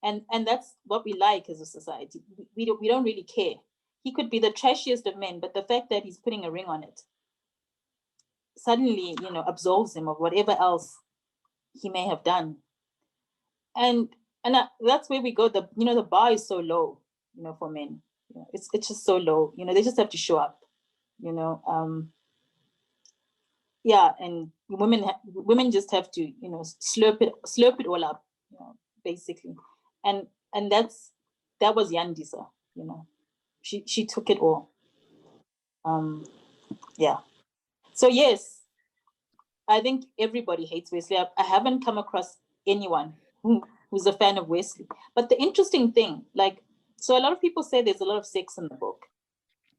and that's what we like as a society. We don't really care. He could be the trashiest of men, but the fact that he's putting a ring on it suddenly, absolves him of whatever else he may have done. And that's where we go. The bar is so low, for men. It's just so low. They just have to show up. And women just have to, slurp it all up, basically. And that was Yandisa. She took it all. So yes, I think everybody hates Wesley. I haven't come across anyone who who's a fan of Wesley. But the interesting thing, like, so a lot of people say there's a lot of sex in the book.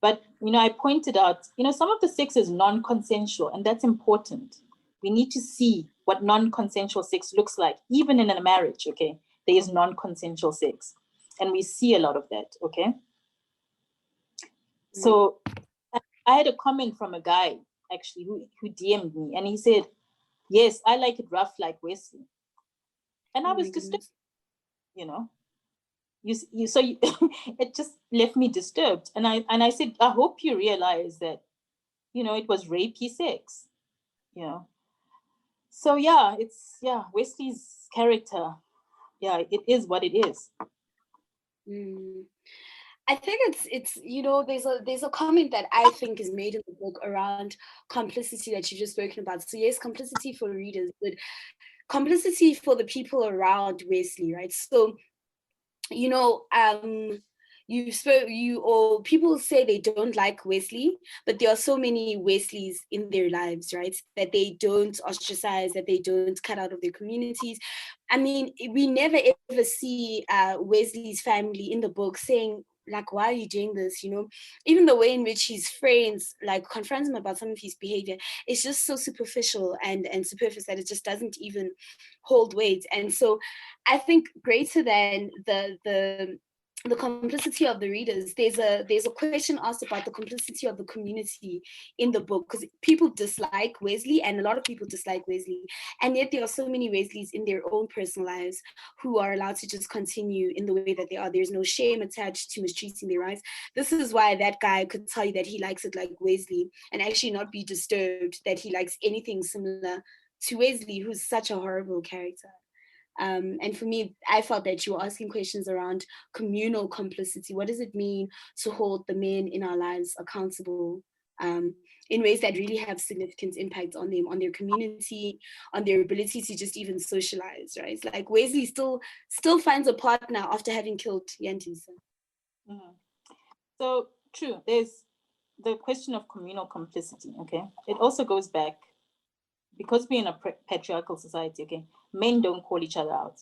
But, I pointed out, some of the sex is non-consensual, and that's important. We need to see what non-consensual sex looks like, even in a marriage, okay? There is non-consensual sex. And we see a lot of that, okay? So I had a comment from a guy, actually, who DM'd me, and he said, yes, I like it rough like Wesley. And I was disturbed, it just left me disturbed. And I said, I hope you realize that, it was rapey sex, So Wesley's character, it is what it is. I think it's there's a comment that I think is made in the book around complicity that you've just spoken about. So yes, complicity for readers, but complicity for the people around Wesley, right? So people say they don't like Wesley, but there are so many Wesleys in their lives, right? That they don't ostracize, that they don't cut out of their communities. I mean, we never ever see Wesley's family in the book saying, like, why are you doing this? Even the way in which his friends like confront him about some of his behavior, it's just so superficial and superfluous that it just doesn't even hold weight. And so I think greater than the complicity of the readers, there's a question asked about the complicity of the community in the book, because people dislike Wesley, and a lot of people dislike Wesley, and yet there are so many Wesleys in their own personal lives who are allowed to just continue in the way that they are. There's no shame attached to mistreating their rights. This is why that guy could tell you that he likes it like Wesley and actually not be disturbed that he likes anything similar to Wesley, who's such a horrible character. And for me, I felt that you were asking questions around communal complicity. What does it mean to hold the men in our lives accountable in ways that really have significant impact on them, on their community, on their ability to just even socialize, right? It's like Wesley still finds a partner after having killed Yandisa. So true, there's the question of communal complicity, okay? It also goes back, because we're in a patriarchal society, okay, men don't call each other out.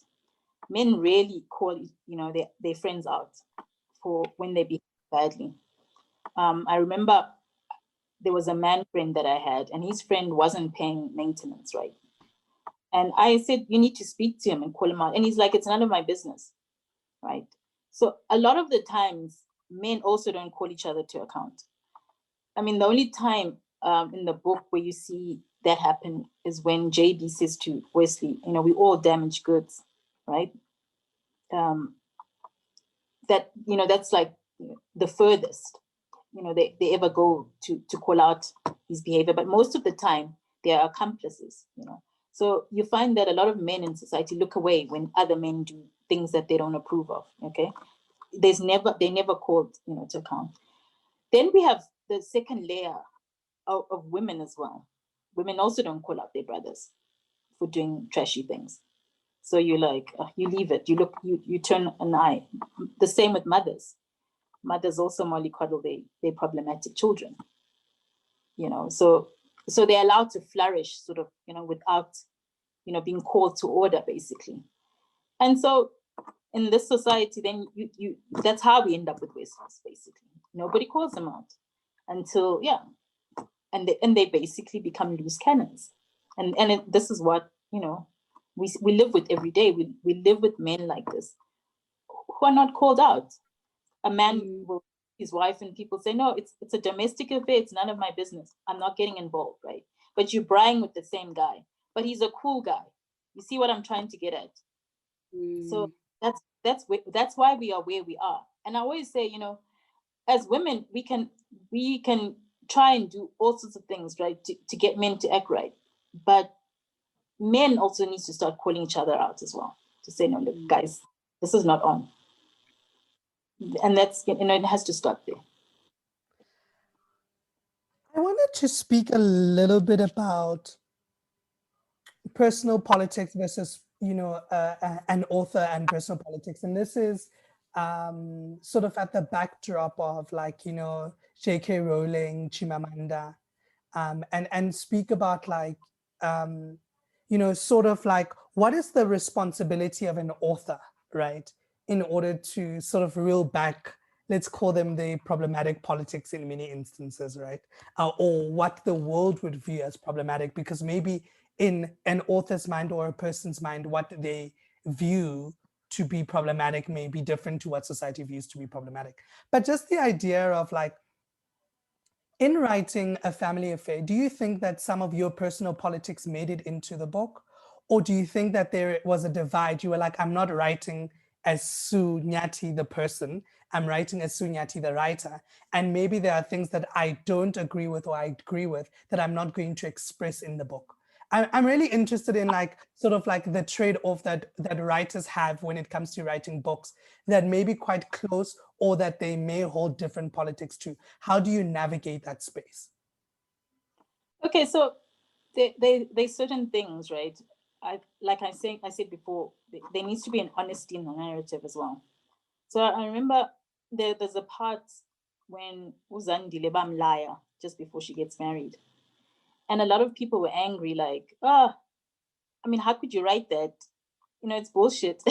Men rarely call, their friends out for when they behave badly. I remember there was a man friend that I had, and his friend wasn't paying maintenance, right? And I said, you need to speak to him and call him out. And he's like, it's none of my business, right? So a lot of the times, men also don't call each other to account. I mean, the only time in the book where you see that happen is when JB says to Wesley, we all damage goods, right? That's like the furthest, they ever go to call out his behavior. But most of the time, they are accomplices, So you find that a lot of men in society look away when other men do things that they don't approve of, okay? They never called, to account. Then we have the second layer of women as well. Women also don't call out their brothers for doing trashy things. So you you leave it. You look, you turn an eye. The same with mothers. Mothers also mollycoddle their problematic children. So they're allowed to flourish, sort of, without, being called to order, basically. And so in this society, then you that's how we end up with Wesleys, basically. Nobody calls them out until and they basically become loose cannons. And this is what, we live with every day. We live with men like this who are not called out. A man will his wife, and people say, no, it's a domestic affair, it's none of my business, I'm not getting involved, right? But you're buying with the same guy, but he's a cool guy. You see what I'm trying to get at? So that's why we are where we are. And I always say, as women, we can try and do all sorts of things, right, to get men to act right. But men also need to start calling each other out as well, to say, no, look, guys, this is not on. And that's, it has to start there. I wanted to speak a little bit about personal politics versus, an author and personal politics. And this is sort of at the backdrop of J.K. Rowling, Chimamanda, and speak about sort of like, what is the responsibility of an author, right, in order to sort of reel back, let's call them the problematic politics in many instances, right? Or what the world would view as problematic, because maybe in an author's mind or a person's mind, what they view to be problematic may be different to what society views to be problematic. But just the idea of like, in writing A Family Affair, do you think that some of your personal politics made it into the book? Or do you think that there was a divide? You were like, I'm not writing as Sue Nyathi, the person, I'm writing as Sue Nyathi, the writer. And maybe there are things that I don't agree with or I agree with that I'm not going to express in the book. I'm really interested in like sort of like the trade-off that writers have when it comes to writing books that may be quite close or that they may hold different politics to. How do you navigate that space? Okay, so there's certain things, right? I said before, there needs to be an honesty in the narrative as well. So I remember there's a part when Zandile liar just before she gets married. And a lot of people were angry, like, oh, I mean, how could you write that? It's bullshit.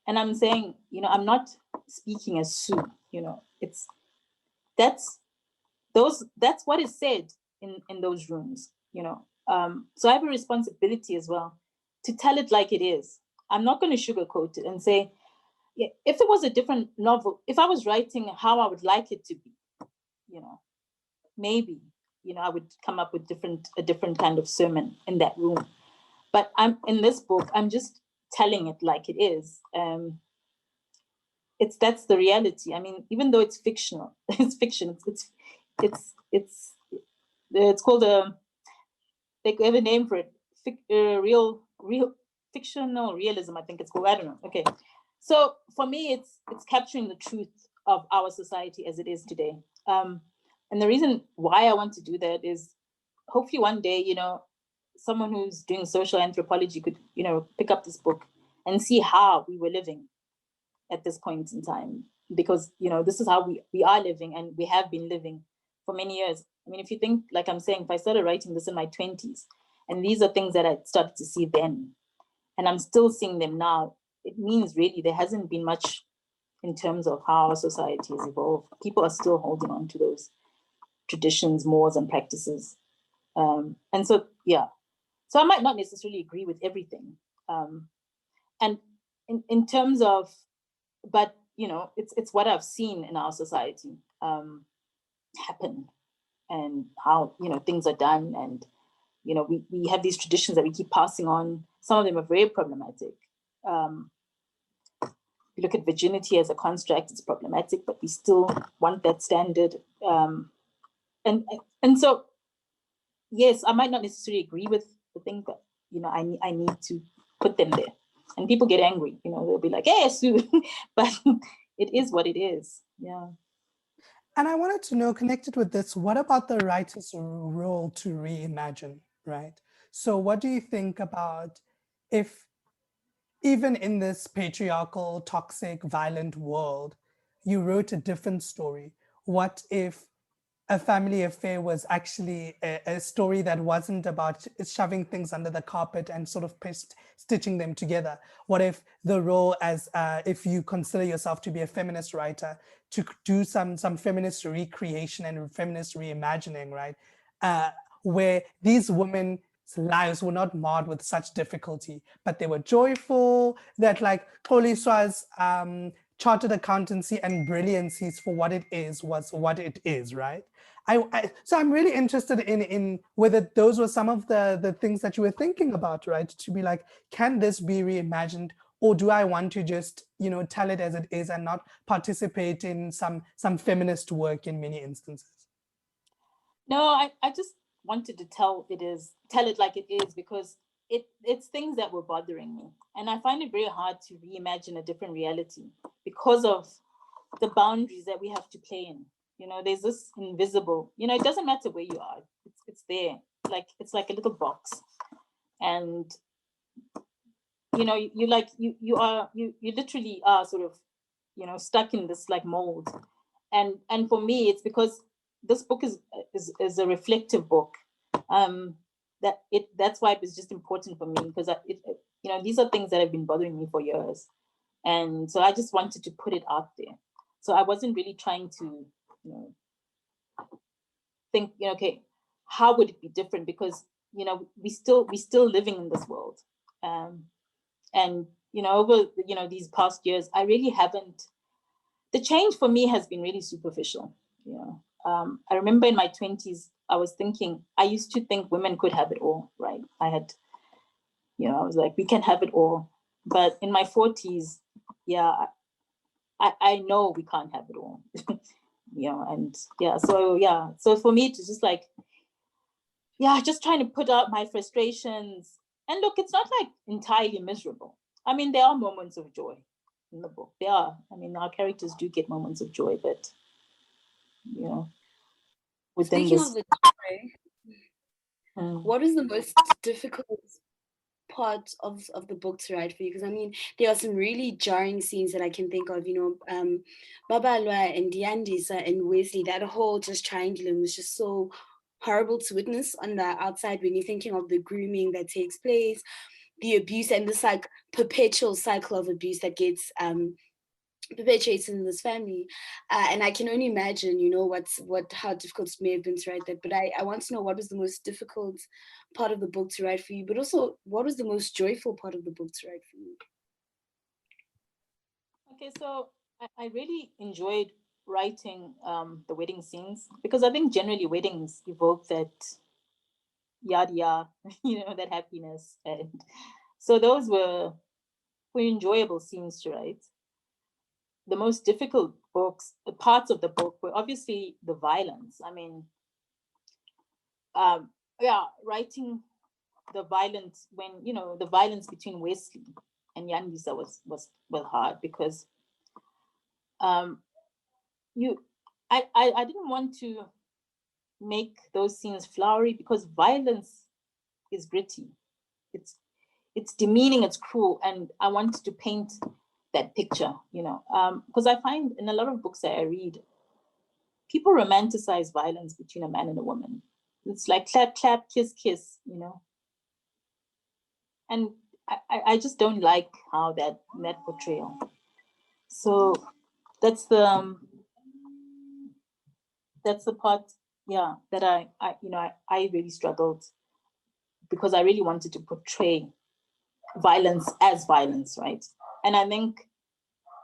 And I'm saying, I'm not speaking as Sue, that's what is said in those rooms, So I have a responsibility as well to tell it like it is. I'm not going to sugarcoat it and say, yeah, if it was a different novel, if I was writing how I would like it to be, maybe, I would come up with a different kind of sermon in that room. But I'm in this book, I'm just telling it like it is. That's the reality. I mean, even though it's fictional, it's fiction. It's called they have a name for it. Real fictional realism, I think it's called. I don't know. Okay. So for me, it's capturing the truth of our society as it is today. And the reason why I want to do that is hopefully one day, someone who's doing social anthropology could, pick up this book and see how we were living at this point in time. Because, this is how we are living and we have been living for many years. I mean, if you think, like I'm saying, if I started writing this in my 20s, and these are things that I started to see then, and I'm still seeing them now, it means really there hasn't been much in terms of how our society has evolved. People are still holding on to those traditions, mores, and practices. And so, yeah. So I might not necessarily agree with everything. And in terms of, but, it's what I've seen in our society happen and how, things are done. And, we have these traditions that we keep passing on. Some of them are very problematic. You look at virginity as a construct, it's problematic, but we still want that standard. And so, yes, I might not necessarily agree with the thing, but, I need to put them there. And people get angry, they'll be like, hey, Sue, but it is what it is, yeah. And I wanted to know, connected with this, what about the writer's role to reimagine, right? So what do you think about if, even in this patriarchal, toxic, violent world, you wrote a different story? What if A Family Affair was actually a story that wasn't about shoving things under the carpet and sort of stitching them together? What if the role, as if you consider yourself to be a feminist writer, to do some feminist recreation and feminist reimagining, right? Where these women's lives were not marred with such difficulty, but they were joyful, that like Xoliswa's chartered accountancy and brilliancies for what it is was what it is, right? So I'm really interested in whether those were some of the things that you were thinking about, right? To be like, can this be reimagined, or do I want to just, tell it as it is and not participate in some feminist work in many instances? No, I just wanted to tell it like it is, because it's things that were bothering me. And I find it very hard to reimagine a different reality because of the boundaries that we have to play in. There's this invisible, it doesn't matter where you are, it's there. It's like a little box. And, you literally are sort of, stuck in this like mold. And for me, it's because this book is a reflective book. that's why it was just important for me, because these are things that have been bothering me for years, and so I just wanted to put it out there. So I wasn't really trying to think, okay, how would it be different, because we still living in this world, and over these past years, I really haven't. The change for me has been really superficial. I remember in my 20s, I used to think women could have it all, right? I was like, we can have it all. But in my 40s, I know we can't have it all. So for me, it's just like, just trying to put out my frustrations. And look, it's not like entirely miserable. I mean, there are moments of joy in the book. There are. I mean, our characters do get moments of joy, but within Speaking this. of the joy, what is the most difficult part of the book to write for you? Because I mean, there are some really jarring scenes that I can think of. Babalwa and Yandisa and Wesley, that whole just triangulum was just so horrible to witness on the outside when you're thinking of the grooming that takes place, the abuse, and this like perpetual cycle of abuse that gets perpetuates in this family, and I can only imagine how difficult it may have been to write that. But I want to know, what was the most difficult part of the book to write for you, but also what was the most joyful part of the book to write for you? Okay, so I really enjoyed writing the wedding scenes, because I think generally weddings evoke that yada, that happiness, and so those were enjoyable scenes to write. The most difficult parts of the book were obviously the violence. I mean, writing the violence when, the violence between Wesley and Yandisa was hard, because I didn't want to make those scenes flowery, because violence is gritty. It's demeaning, it's cruel, and I wanted to paint that picture, because I find in a lot of books that I read, people romanticize violence between a man and a woman. It's like clap, clap, kiss, kiss, and I just don't like how that portrayal. So that's the part, that I really struggled, because I really wanted to portray violence as violence, right? And I think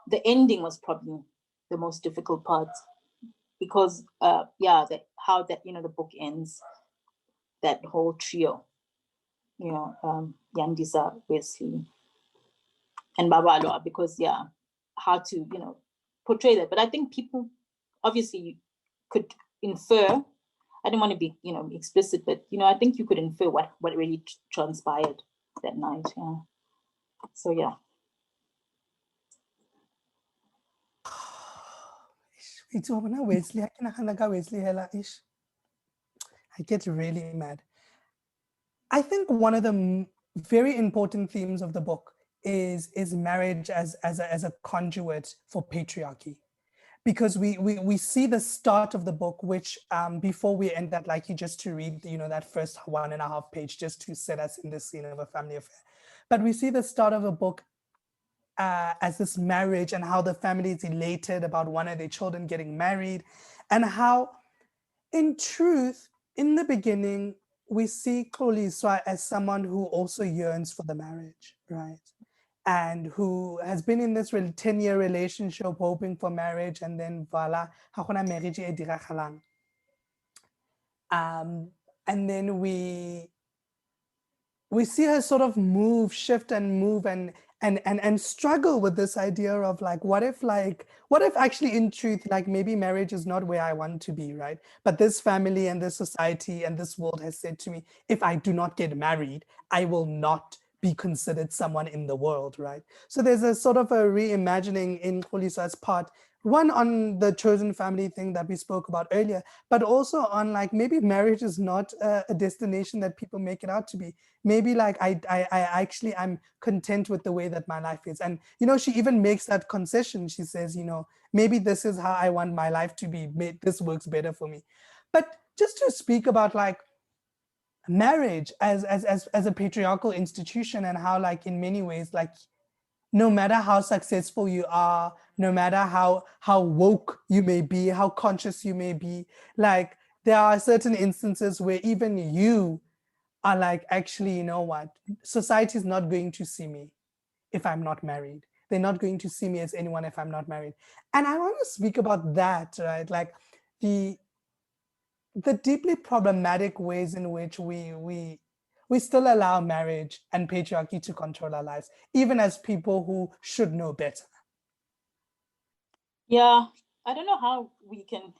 the ending was probably the most difficult part, because how the book ends, that whole trio, Yandisa, Wesley, and Babalwa, because how to portray that. But I think people obviously could infer. I don't want to be explicit, but I think you could infer what really transpired that night. So Wesley, I get really mad. I think one of the very important themes of the book is marriage as a conduit for patriarchy, because we see the start of the book, which before we end that, like you just to read that first 1.5 page just to set us in the scene of a family affair, but we see the start of a book as this marriage, and how the family is elated about one of their children getting married, and how in truth in the beginning we see Xoliswa as someone who also yearns for the marriage, right? And who has been in this 10-year relationship hoping for marriage, and then voila, marriage e diragalang. And then we see her sort of shift and move and struggle with this idea of like, what if actually in truth, like maybe marriage is not where I want to be, right? But this family and this society and this world has said to me, if I do not get married, I will not be considered someone in the world, right? So there's a sort of a reimagining in Xoliswa's part, one on the chosen family thing that we spoke about earlier, but also on like, maybe marriage is not a destination that people make it out to be. Maybe like I'm content with the way that my life is. And, she even makes that concession. She says, maybe this is how I want my life to be. This works better for me. But just to speak about like marriage as a patriarchal institution, and how, like, in many ways, like, no matter how successful you are, no matter how woke you may be, how conscious you may be, like, there are certain instances where even you are like, actually, you know what? Society is not going to see me if I'm not married. They're not going to see me as anyone if I'm not married. And I want to speak about that, right? Like the deeply problematic ways in which we still allow marriage and patriarchy to control our lives, even as people who should know better. Yeah, I don't know how we can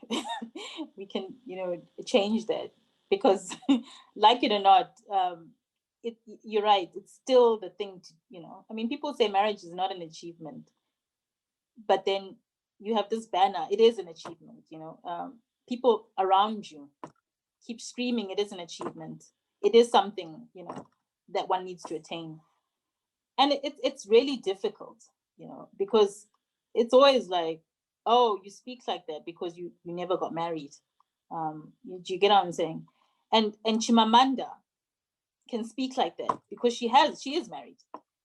change that, because like it or not, you're right, it's still the thing to, I mean, people say marriage is not an achievement, but then you have this banner, it is an achievement, people around you keep screaming it is an achievement, it is something, that one needs to attain. And it's really difficult, because it's always like, oh, you speak like that because you never got married. Do you get what I'm saying? And Chimamanda can speak like that because she is married.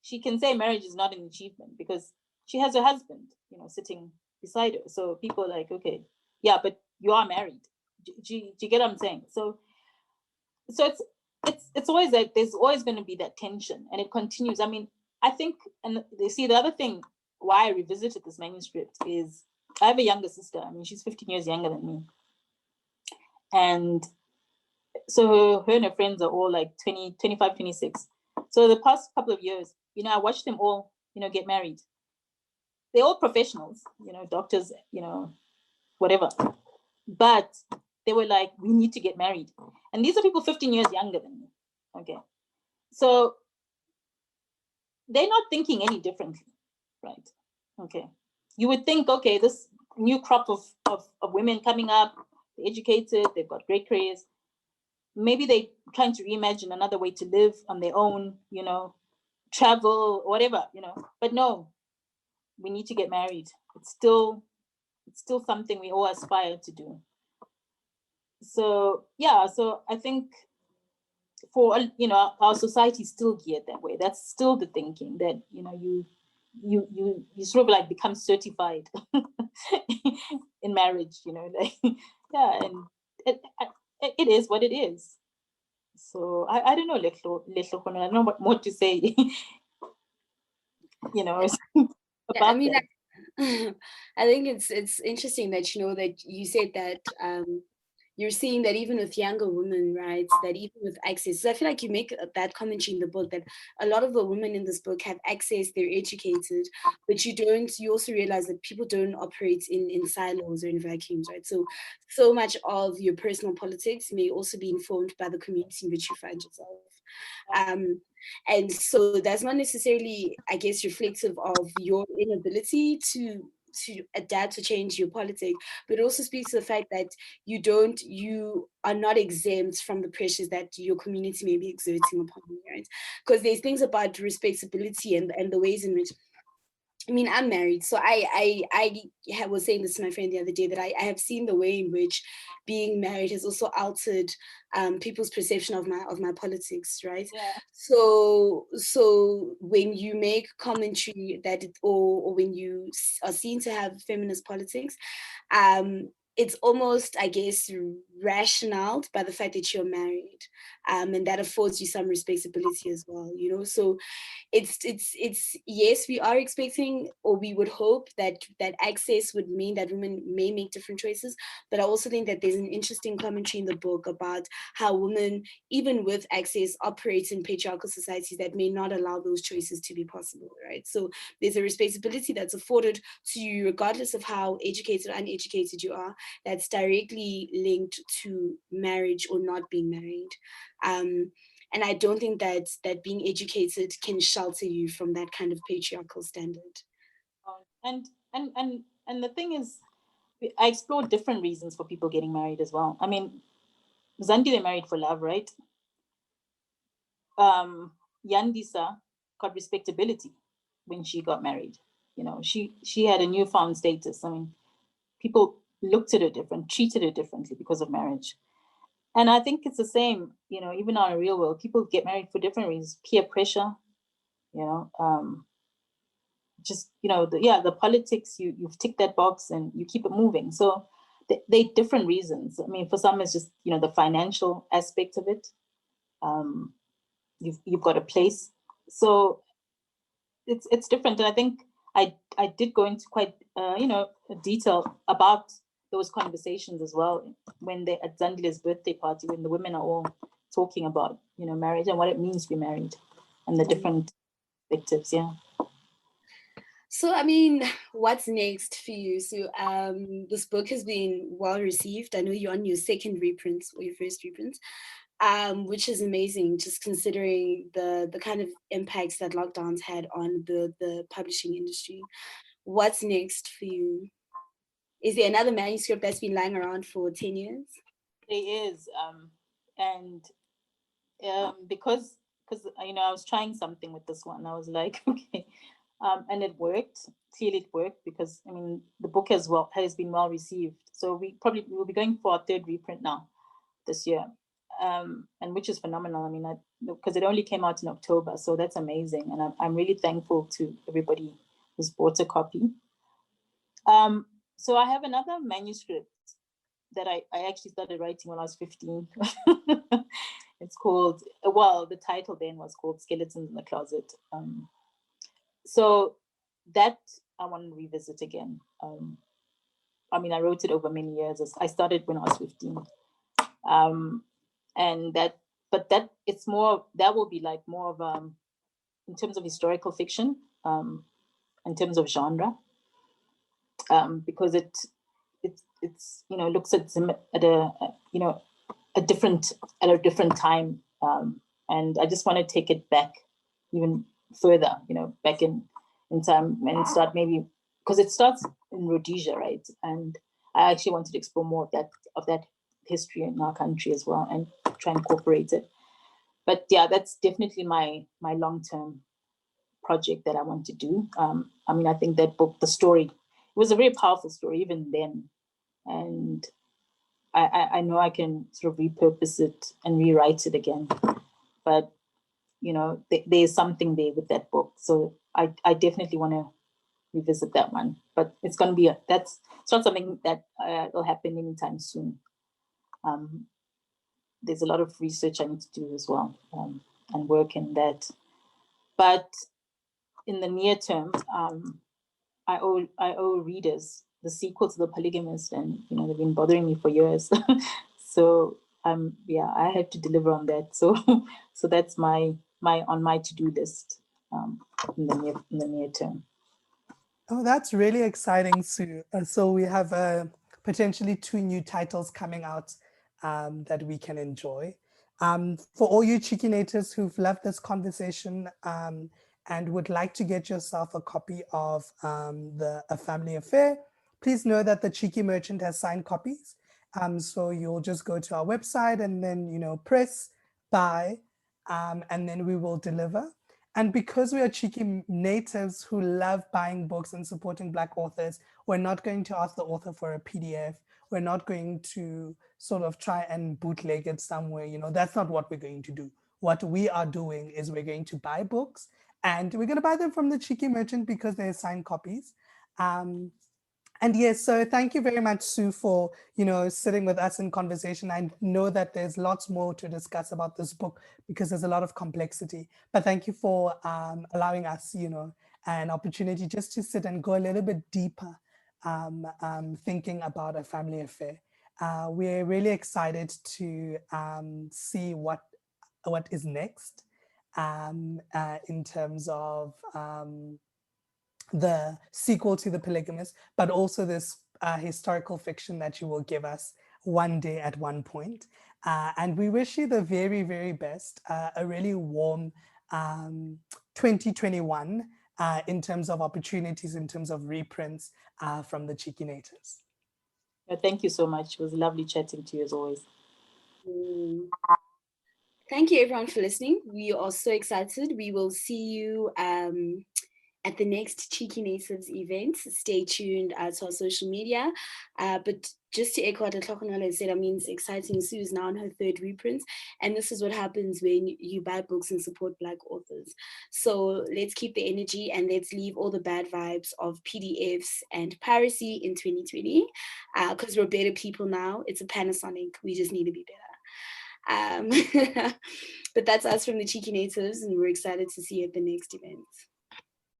She can say marriage is not an achievement because she has her husband, sitting beside her. So people are like, okay, yeah, but you are married. Do you get what I'm saying? So it's always like there's always going to be that tension, and it continues. I mean, I think, and they see the other thing why I revisited this manuscript is I have a younger sister. I mean, she's 15 years younger than me. And so her and her friends are all like 20, 25, 26. So the past couple of years, I watched them all, get married. They're all professionals, doctors, whatever. But they were like, we need to get married. And these are people 15 years younger than me. Okay. So they're not thinking any differently, right? Okay. You would think, okay, this new crop of women coming up, they're educated, they've got great careers. Maybe they're trying to reimagine another way to live on their own, travel, whatever, But no, we need to get married. It's still something we all aspire to do. So yeah, so I think for our society is still geared that way. That's still the thinking that you sort of like become certified in marriage, like, yeah, and it is what it is. So I don't know, I don't know what more to say. About yeah, I mean, that. I think it's interesting that that you said that you're seeing that even with younger women, right? That even with access, so I feel like you make that commentary in the book that a lot of the women in this book have access, they're educated, but you also realize that people don't operate in silos or in vacuums, right? So much of your personal politics may also be informed by the community in which you find yourself. And so that's not necessarily, I guess, reflective of your inability to adapt to change your politics, but it also speaks to the fact that you are not exempt from the pressures that your community may be exerting upon you, right? Because there's things about respectability and the ways in which, I mean, I'm married, so I was saying this to my friend the other day that I have seen the way in which being married has also altered people's perception of my politics, right? Yeah. So when you make commentary that or when you are seen to have feminist politics, it's almost, I guess, rationalized by the fact that you're married, and that affords you some respectability as well, So it's yes, we are expecting, or we would hope that access would mean that women may make different choices, but I also think that there's an interesting commentary in the book about how women, even with access, operate in patriarchal societies that may not allow those choices to be possible, right? So there's a respectability that's afforded to you regardless of how educated or uneducated you are, that's directly linked to marriage or not being married. And I don't think that being educated can shelter you from that kind of patriarchal standard. And the thing is, I explored different reasons for people getting married as well. I mean, Zandile married for love, right? Yandisa got respectability when she got married. She had a newfound status. I mean, people looked at her different, treated her differently because of marriage. And I think it's the same, even on a real world, people get married for different reasons, peer pressure, just, the politics, you've ticked that box and you keep it moving. So they different reasons. I mean, for some, it's just, the financial aspect of it. You've got a place. So it's different. And I think I did go into quite, detail about those conversations as well when they at Zandile's birthday party, when the women are all talking about, marriage and what it means to be married and the different perspectives. Yeah. So, I mean, what's next for you? So, this book has been well received. I know you're on your second reprint or your first reprint, which is amazing, just considering the kind of impacts that lockdowns had on the publishing industry. What's next for you? Is there another manuscript that's been lying around for 10 years? There is, and because I was trying something with this one. I was like, okay, and it worked. Clearly, it worked because the book has been well received. So we'll be going for our third reprint now this year, and which is phenomenal. I mean, because it only came out in October, so that's amazing, and I'm really thankful to everybody who's bought a copy. So I have another manuscript that I actually started writing when I was 15. It's called, the title then was called Skeletons in the Closet. So that I want to revisit again. I wrote it over many years. I started when I was 15. And that it's more, that will be like more of, in terms of historical fiction, in terms of genre, because it's looks at a different time, and I just want to take it back even further, back in time and start maybe because it starts in Rhodesia, right? And I actually wanted to explore more of that history in our country as well and try and incorporate it. But yeah, that's definitely my long-term project that I want to do. I think that book, the story, it was a very powerful story even then, and I know I can sort of repurpose it and rewrite it again. But there's something there with that book, so I definitely want to revisit that one. But it's going to be it's not something that will happen anytime soon. There's a lot of research I need to do as well, and work in that. But in the near term, I owe readers the sequel to The Polygamist, and they've been bothering me for years. So I have to deliver on that. So that's my on my to-do list in the near term. Oh, that's really exciting, Sue. So we have potentially 2 new titles coming out that we can enjoy. For all you cheekinators who've loved this conversation and would like to get yourself a copy of A Family Affair, please know that the Cheeky Merchant has signed copies. So you'll just go to our website and then, press buy, and then we will deliver. And because we are cheeky natives who love buying books and supporting Black authors, we're not going to ask the author for a PDF. We're not going to sort of try and bootleg it somewhere. That's not what we're going to do. What we are doing is we're going to buy books, and we're going to buy them from the Cheeky Merchant because they're signed copies. And yes, so thank you very much, Sue, for, sitting with us in conversation. I know that there's lots more to discuss about this book because there's a lot of complexity. But thank you for allowing us, an opportunity just to sit and go a little bit deeper, thinking about A Family Affair. We're really excited to see what is next in terms of the sequel to The Polygamist, but also this historical fiction that you will give us one day at one point. And we wish you the very, very best, a really warm 2021 in terms of opportunities, in terms of reprints from the Cheekinators. Thank you so much. It was lovely chatting to you as always. Thank you everyone for listening. We are so excited. We will see you at the next Cheeky Natives event. Stay tuned to our social media. But just to echo what Tlhogonolo said, I mean, it's exciting. Sue is now on her 3rd reprint, and this is what happens when you buy books and support Black authors. So let's keep the energy and let's leave all the bad vibes of PDFs and piracy in 2020, because we're better people now. It's a Panasonic. We just need to be better. But that's us from the Cheeky Natives, and we're excited to see you at the next event.